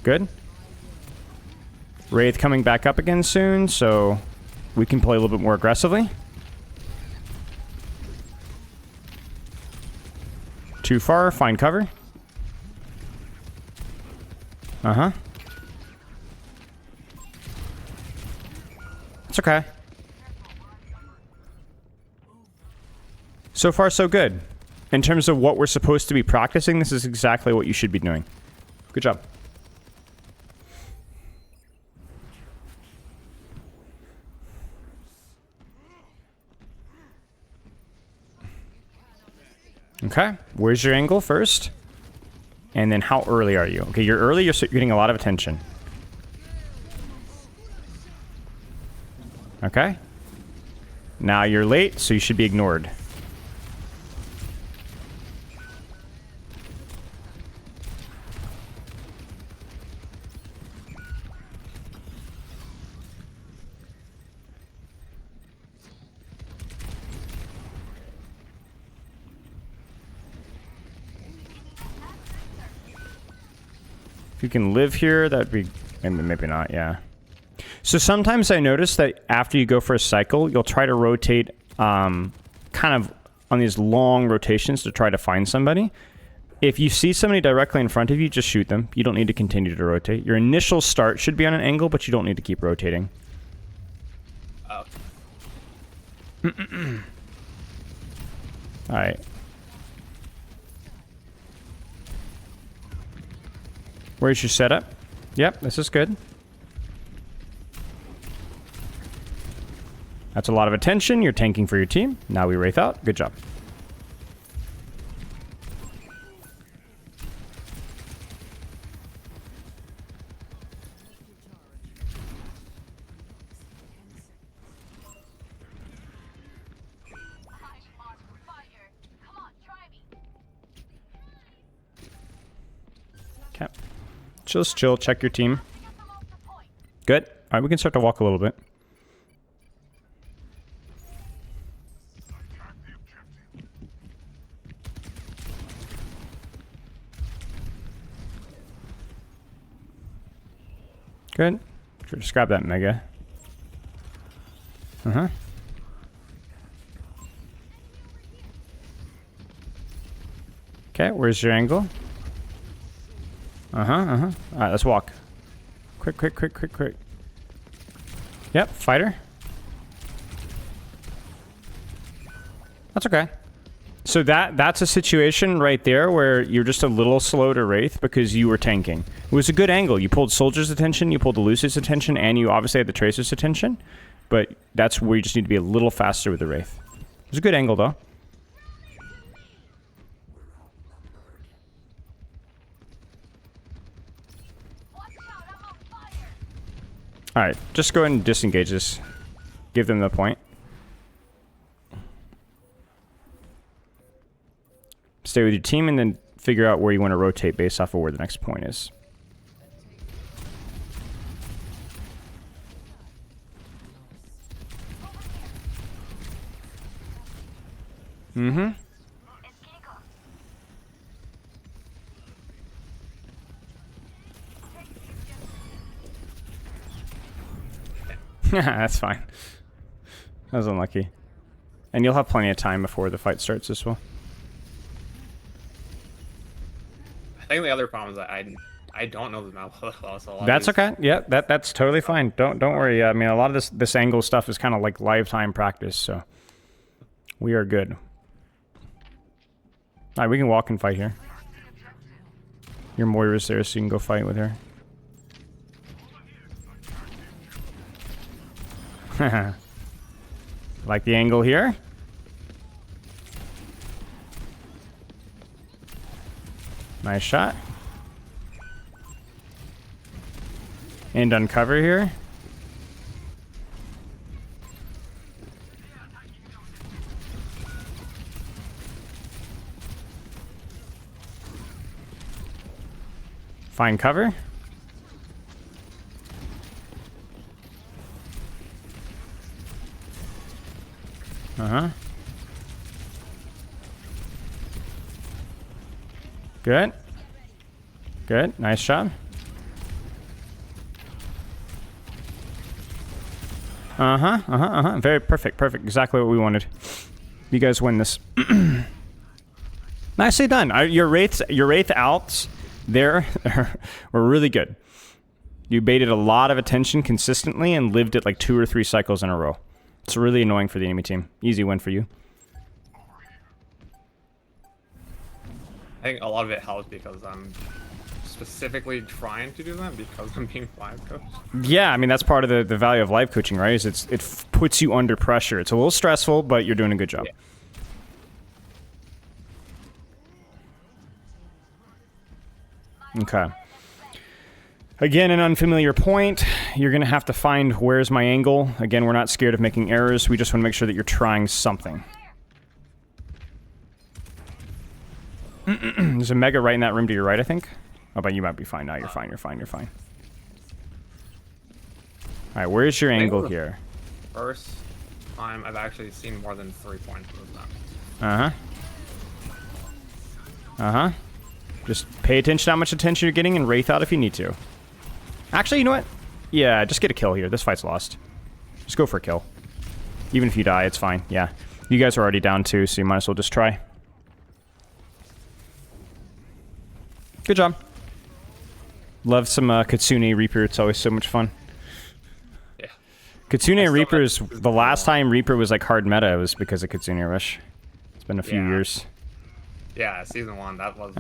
Good. Wraith coming back up again soon, so we can play a little bit more aggressively. Too far, find cover. Uh-huh. It's okay. So far, so good. In terms of what we're supposed to be practicing, this is exactly what you should be doing. Good job. Okay, where's your angle first? And then how early are you? Okay, you're early, you're getting a lot of attention. Okay. Now you're late, so you should be ignored. you can live here, that'd be... Maybe not, yeah. So sometimes I notice that after you go for a cycle, you'll try to rotate kind of on these long rotations to try to find somebody. If you see somebody directly in front of you, just shoot them. You don't need to continue to rotate. Your initial start should be on an angle, but you don't need to keep rotating. Oh. Alright. Where's your setup? Yep, this is good. That's a lot of attention. You're tanking for your team. Now we wraith out. Good job. Okay. Just chill. Check your team. Good. All right, we can start to walk a little bit. Good. Sure, just grab that mega. Uh-huh. Okay, where's your angle? Uh-huh, uh-huh. Alright, let's walk. Quick, quick, quick, quick, quick. Yep, fighter. That's okay. So that's a situation right there where you're just a little slow to Wraith because you were tanking. It was a good angle. You pulled Soldier's attention, you pulled the Lucid's attention, and you obviously had the Tracer's attention. But that's where you just need to be a little faster with the Wraith. It was a good angle, though. Alright, just go ahead and disengage this. Give them the point. Stay with your team and then figure out where you want to rotate based off of where the next point is. Mm-hmm. That's fine. That was unlucky. And you'll have plenty of time before the fight starts as well. I think the other problem is that I don't know the map well, so that's okay. Yeah, that's totally fine. Don't worry. I mean, a lot of this angle stuff is kind of like lifetime practice, so we are good. All right, we can walk and fight here. Your Moira's there, so you can go fight with her. Like the angle here. Nice shot. And uncover here. Find cover. Uh-huh. Good. Good. Nice job. Uh-huh. Uh-huh. Uh-huh. Very perfect. Perfect. Exactly what we wanted. You guys win this. Nicely done. Your wraith outs there were really good. You baited a lot of attention consistently and lived it like 2 or 3 cycles in a row. It's really annoying for the enemy team. Easy win for you. I think a lot of it helps because I'm specifically trying to do that because I'm being live coached. Yeah, I mean, that's part of the value of live coaching, right? Is it puts you under pressure. It's a little stressful, but you're doing a good job. Yeah. Okay. Again, an unfamiliar point. You're going to have to find where's my angle. Again, we're not scared of making errors. We just want to make sure that you're trying something. There's a mega right in that room to your right, I think. Oh, but you might be fine. No, you're fine. You're fine. You're fine. All right, where's your angle here? First time I've actually seen more than 3 points of that. Uh-huh. Uh-huh. Just pay attention to how much attention you're getting and wraith out if you need to. Actually, you know what? Yeah, just get a kill here. This fight's lost. Just go for a kill. Even if you die, it's fine. Yeah. You guys are already down too, so you might as well just try. Good job. Love some Kitsune Reaper. It's always so much fun. Yeah. Kitsune Reaper is... The last time Reaper was like hard meta, it was because of Kitsune Rush. It's been a few years. Yeah, season 1, that was...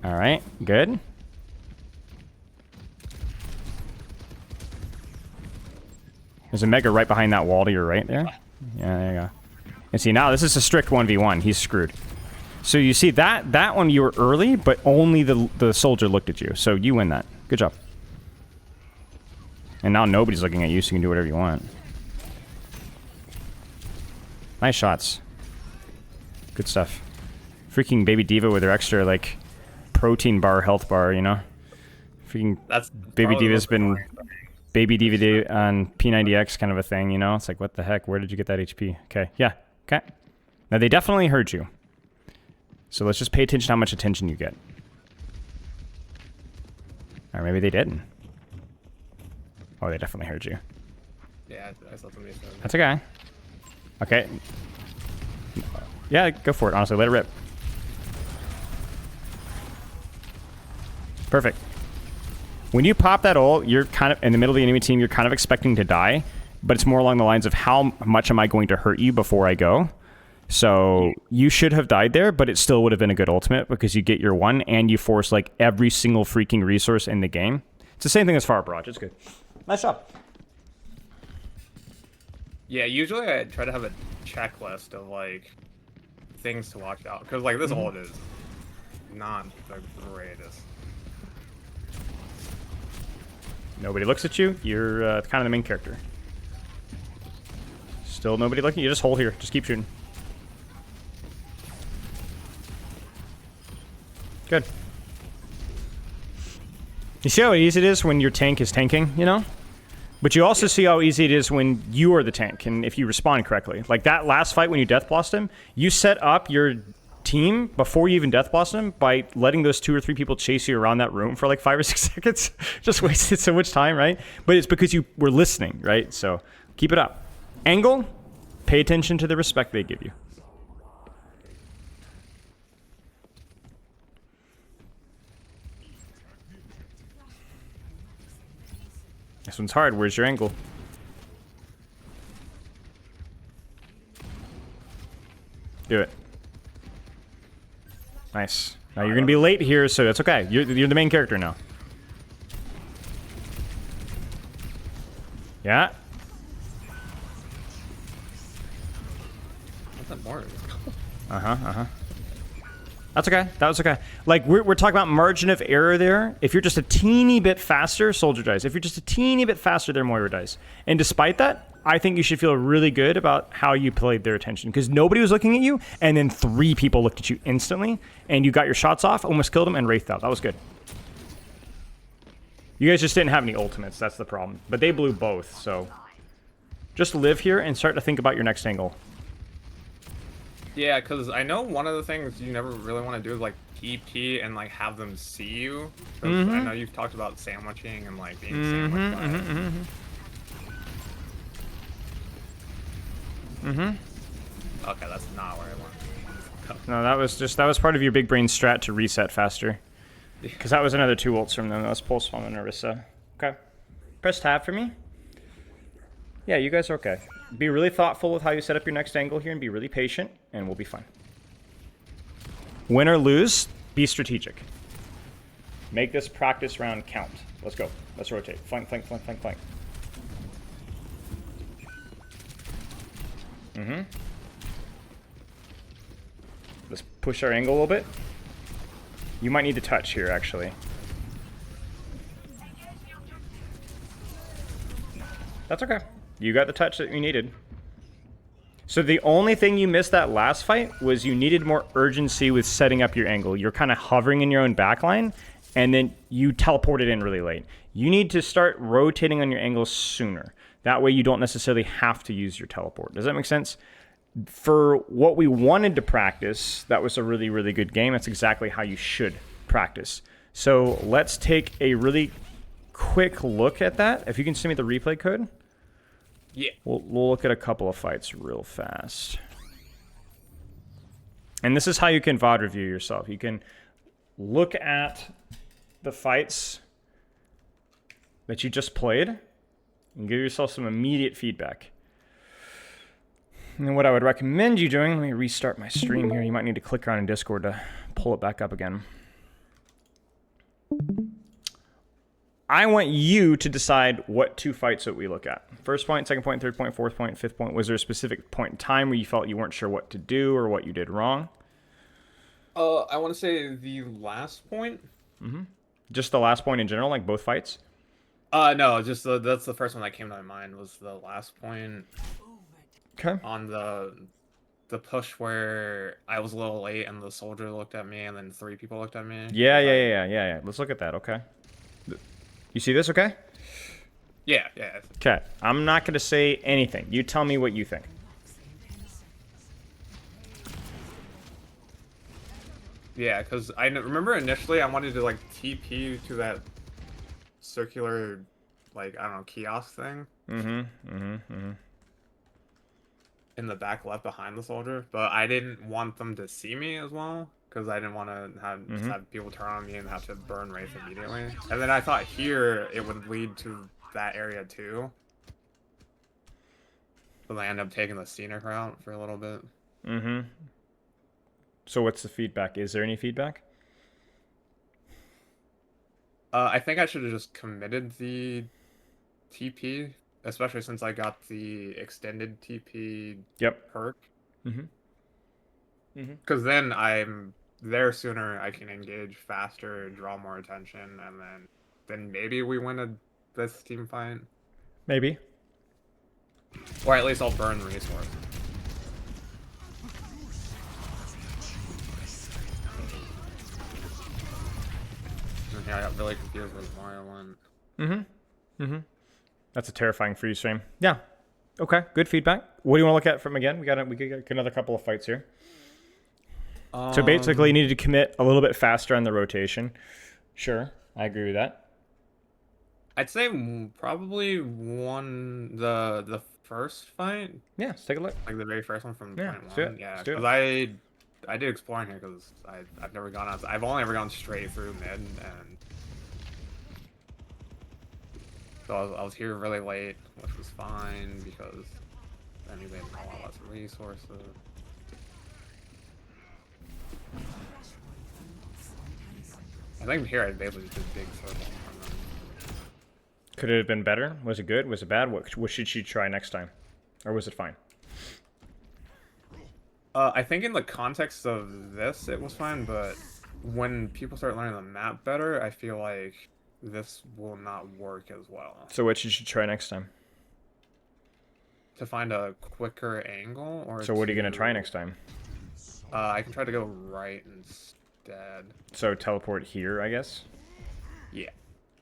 Alright, good. There's a Mega right behind that wall to your right there. Yeah, there you go. And see, now this is a strict 1v1. He's screwed. So you see, that one you were early, but only the soldier looked at you. So you win that. Good job. And now nobody's looking at you, so you can do whatever you want. Nice shots. Good stuff. Freaking Baby Diva with her extra, like, protein bar, health bar, you know? Freaking Baby Diva's been... Baby DVD on P90X kind of a thing, you know? It's like, what the heck? Where did you get that HP? Okay, yeah, okay. Now, they definitely heard you. So let's just pay attention to how much attention you get. Or maybe they didn't. Oh, they definitely heard you. Yeah, I saw somebody say that. That's okay. Okay. Yeah, go for it, honestly. Let it rip. Perfect. When you pop that ult, you're kind of in the middle of the enemy team, you're kind of expecting to die, but it's more along the lines of how much am I going to hurt you before I go? So you should have died there, but it still would have been a good ultimate because you get your one and you force like every single freaking resource in the game. It's the same thing as Far Barrage. It's good. Nice job. Yeah, usually I try to have a checklist of like things to watch out because like this ult is not the greatest. Nobody looks at you. You're kind of the main character. Still nobody looking. You just hold here. Just keep shooting. Good. You see how easy it is when your tank is tanking, you know? But you also see how easy it is when you are the tank and if you respond correctly. Like that last fight when you death blast him, you set up your team before you even death blast him by letting those 2 or 3 people chase you around that room for like 5 or 6 seconds. Just wasted so much time, right? But it's because you were listening, right? So keep it up. Angle, pay attention to the respect they give you. This one's hard. Where's your angle? Do it. Nice. Now you're gonna be late here, so that's okay. You're the main character now. Yeah. What's that more? That's okay. That was okay. Like, we're talking about margin of error there. If you're just a teeny bit faster, Soldier dies. If you're just a teeny bit faster, their Moira dies. And despite that, I think you should feel really good about how you played their attention. Because nobody was looking at you, and then 3 people looked at you instantly, and you got your shots off, almost killed them, and wraithed out. That was good. You guys just didn't have any ultimates. That's the problem. But they blew both, so... Just live here and start to think about your next angle. Yeah, because I know one of the things you never really want to do is like TP and like have them see you. I know you've talked about sandwiching and like being sandwiched by Okay, that's not where I want. No, that was part of your big brain strat to reset faster. Because that was another 2 ults from them. That was Pulse Bomb and Orisa. Okay. Press tab for me. Yeah, you guys are okay. Be really thoughtful with how you set up your next angle here and be really patient, and we'll be fine. Win or lose, be strategic. Make this practice round count. Let's go. Let's rotate. Flank, flank, flank, flank, flank. Let's push our angle a little bit. You might need to touch here, actually. That's okay. You got the touch that you needed. So the only thing you missed that last fight was you needed more urgency with setting up your angle. You're kind of hovering in your own backline, and then you teleported in really late. You need to start rotating on your angle sooner. That way you don't necessarily have to use your teleport. Does that make sense? For what we wanted to practice, that was a really, really good game. That's exactly how you should practice. So let's take a really quick look at that. If you can send me the replay code, Yeah. we'll look at a couple of fights real fast. And this is how you can VOD review yourself. You can look at the fights that you just played and give yourself some immediate feedback. And what I would recommend you doing, let me restart my stream here. You might need to click around in Discord to pull it back up again. I want you to decide what 2 fights that we look at. First point, second point, third point, fourth point, fifth point. Was there a specific point in time where you felt you weren't sure what to do or what you did wrong? I want to say the last point. Just the last point in general, like both fights? No, just that's the first one that came to my mind was the last point. Okay. On the push where I was a little late and the soldier looked at me and then 3 people looked at me. Yeah. Let's look at that, okay? You see this, okay? Yeah. Okay. I'm not going to say anything. You tell me what you think. Yeah, because I remember initially I wanted to like TP to that circular, like, I don't know, kiosk thing. In the back left behind the soldier, but I didn't want them to see me as well because I didn't want to have people turn on me and have to burn Wraith immediately. And then I thought here it would lead to that area too. But I ended up taking the scenic route for a little bit. So what's the feedback? Is there any feedback? I think I should have just committed the TP, especially since I got the extended TP perk. Because then I'm there sooner, I can engage faster, draw more attention, and then maybe we win this team fight. Maybe. Or at least I'll burn resources. Yeah, I got really confused with why I went. That's a terrifying freeze frame. Yeah. Okay. Good feedback. What do you want to look at from again? We got another couple of fights here. So basically, you need to commit a little bit faster on the rotation. Sure, I agree with that. I'd say probably the first fight. Yeah, let's take a look. Like the very first one from Yeah, point let's do one. it. Yeah, Let's do because I did exploring here because I've never gone out. I've only ever gone straight through mid, and so I was here really late, which was fine because I knew they had a lot less resources. I think here I basically just did big circle. Could it have been better? Was it good? Was it bad? What should she try next time? Or was it fine? I think in the context of this, it was fine, but when people start learning the map better, I feel like this will not work as well. So what should she try next time? To find a quicker angle, or so what are you going to try next time? I can try to go right instead. So teleport here, I guess? Yeah.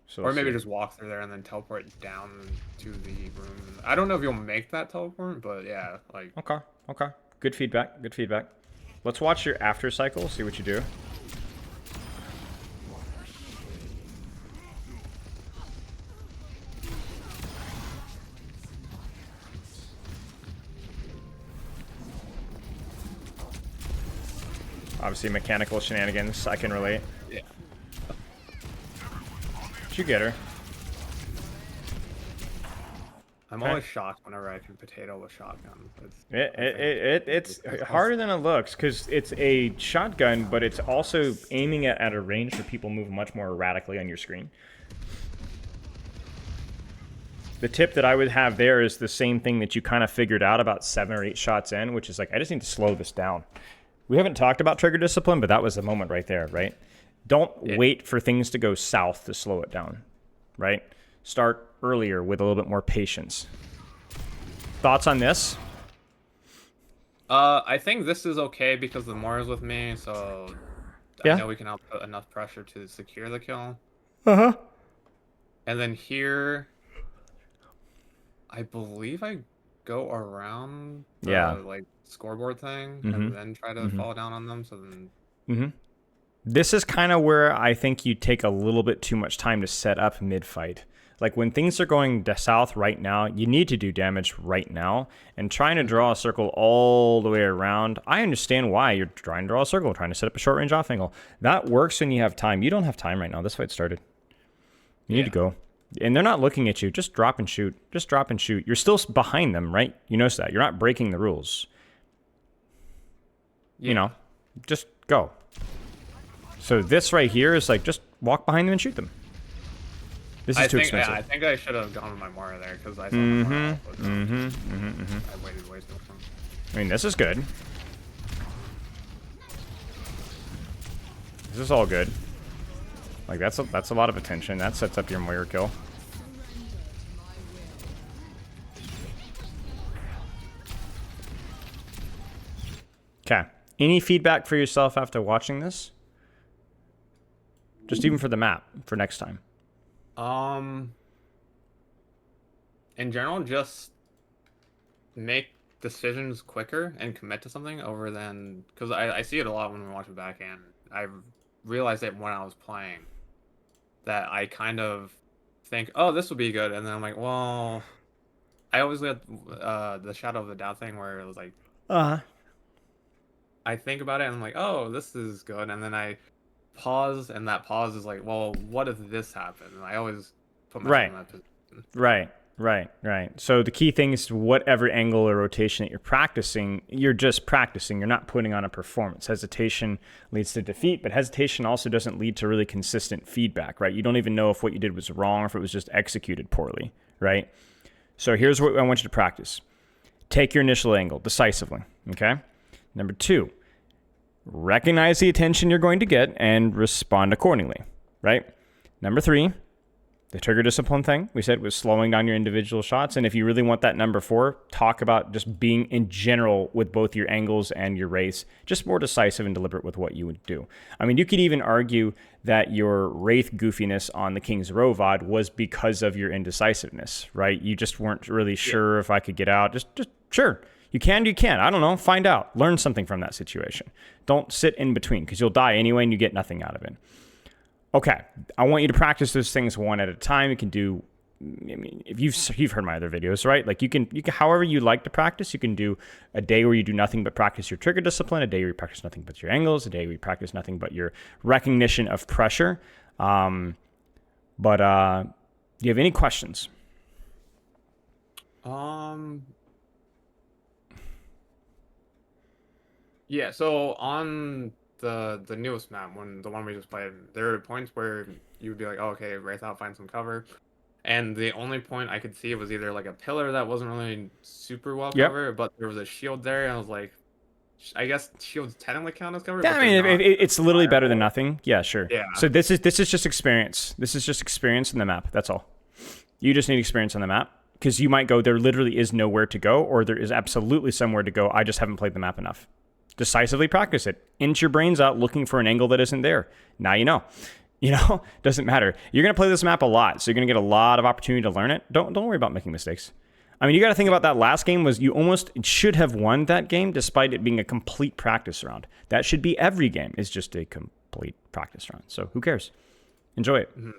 So or maybe just walk through there and then teleport down to the room. I don't know if you'll make that teleport, but yeah, like... Okay. Good feedback. Let's watch your after cycle, see what you do. Obviously, mechanical shenanigans, I can relate. Yeah. Did you get her? I'm always shocked whenever I can potato with shotgun. It's harder than it looks because it's a shotgun, but it's also aiming at a range where people move much more erratically on your screen. The tip that I would have there is the same thing that you kind of figured out about 7 or 8 shots in, which is like, I just need to slow this down. We haven't talked about trigger discipline, but that was the moment right there, right? Don't wait for things to go south to slow it down, right? Start earlier with a little bit more patience. Thoughts on this? I think this is okay because the Moira's with me, so I know we can output enough pressure to secure the kill. And then here, I believe I go around Yeah. the like scoreboard thing Mm-hmm. and then try to Mm-hmm. fall down on them. So then, Mm-hmm. This is kind of where I think you take a little bit too much time to set up mid-fight. Like when things are going south right now, you need to do damage right now. And trying to Mhm. draw a circle all the way around, I understand why you're trying to draw a circle, trying to set up a short range off angle. That works when you have time. You don't have time right now. This fight started. You need to Yeah, go. And they're not looking at you. Just drop and shoot. Just drop and shoot. You're still behind them, right? You notice that. You're not breaking the rules. You yeah. know, just go. So this right here is like just walk behind them and shoot them. This is too expensive. I think I should have gone with my Mora there because I thought my Mora Mm-hmm. also Mm-hmm. just Mm-hmm. Mm-hmm. I waited way too long. I mean, this is good. This is all good. Like that's a lot of attention. That sets up your Moira kill. Okay. Any feedback for yourself after watching this? Just even for the map for next time. Um, in general, just make decisions quicker and commit to something over than because I see it a lot when we watch it back and I realized it when I was playing that I kind of think, oh, this would be good, and then I'm like, well, I always get the shadow of the doubt thing where it was like Uh-huh. I think about it and I'm like, oh, this is good, and then I pause, and that pause is like, well, what if this happened? And I always put myself Right. in that position. Right. So the key thing is whatever angle or rotation that you're practicing, you're just practicing. You're not putting on a performance. Hesitation leads to defeat, but hesitation also doesn't lead to really consistent feedback, right? You don't even know if what you did was wrong or if it was just executed poorly, right? So here's what I want you to practice. Take your initial angle decisively, okay? Number 2, recognize the attention you're going to get and respond accordingly, right? Number 3, the trigger discipline thing we said was slowing down your individual shots. And if you really want that number 4, talk about just being in general with both your angles and your wraiths, just more decisive and deliberate with what you would do. I mean, you could even argue that your wraith goofiness on the King's Row VOD was because of your indecisiveness, right? You just weren't really sure if I could get out. Just sure. You can. I don't know. Find out. Learn something from that situation. Don't sit in between because you'll die anyway and you get nothing out of it. Okay, I want you to practice those things one at a time. You can do, I mean, if you've heard my other videos, right? Like you can however you like to practice. You can do a day where you do nothing but practice your trigger discipline, a day where you practice nothing but your angles, a day where you practice nothing but your recognition of pressure. But do you have any questions? Yeah, so on the newest map, when the one we just played, there are points where you would be like, oh, okay, Wraith out, find some cover. And the only point I could see was either like a pillar that wasn't really super well Yep. covered, but there was a shield there, and I was like, I guess shields technically count as cover, Yeah, but I they're mean, not it's literally better than reliable. nothing. Yeah, sure. Yeah. So this is just experience. This is just experience in the map. That's all. You just need experience on the map because you might go, there literally is nowhere to go, or there is absolutely somewhere to go. I just haven't played the map enough. Decisively practice it. Inch your brains out looking for an angle that isn't there. Now you know. You know, doesn't matter. You're going to play this map a lot, so you're going to get a lot of opportunity to learn it. Don't worry about making mistakes. I mean, you got to think about that last game was you almost should have won that game despite it being a complete practice round. That should be every game is just a complete practice round. So who cares? Enjoy it. Mhm.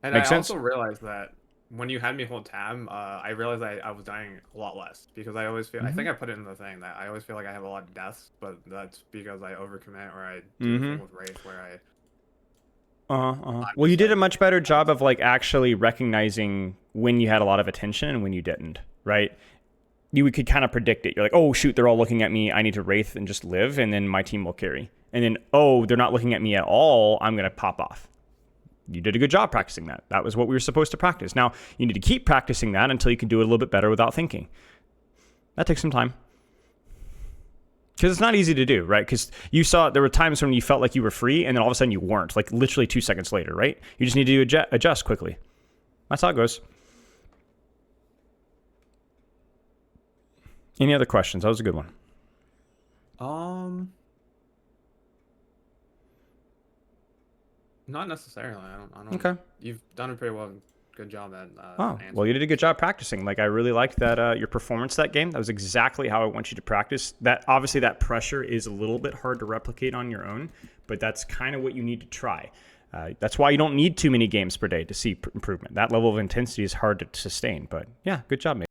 And Makes I sense? also realized that when you had me hold tab, I realized I was dying a lot less because I always feel, I think I put it in the thing that I always feel like I have a lot of deaths, but that's because I overcommit or I do the thing with Wraith where I'm Well, you just did a like, much better job of like actually recognizing when you had a lot of attention and when you didn't, right? You could kind of predict it. You're like, oh shoot, they're all looking at me. I need to wraith and just live, and then my team will carry. And then, oh, they're not looking at me at all. I'm gonna pop off. You did a good job practicing that. That was what we were supposed to practice. Now you need to keep practicing that until you can do it a little bit better without thinking. That takes some time. Because it's not easy to do, right? Because you saw there were times when you felt like you were free, and then all of a sudden you weren't, like literally 2 seconds later, right? You just need to adjust quickly. That's how it goes. Any other questions? That was a good one. not necessarily. I don't. Okay. You've done it pretty well good job at Oh, answering. well, you did a good job practicing. Like, I really liked that your performance that game. That was exactly how I want you to practice. That obviously that pressure is a little bit hard to replicate on your own, but that's kind of what you need to try. That's why you don't need too many games per day to see improvement. That level of intensity is hard to sustain. But yeah, good job, mate.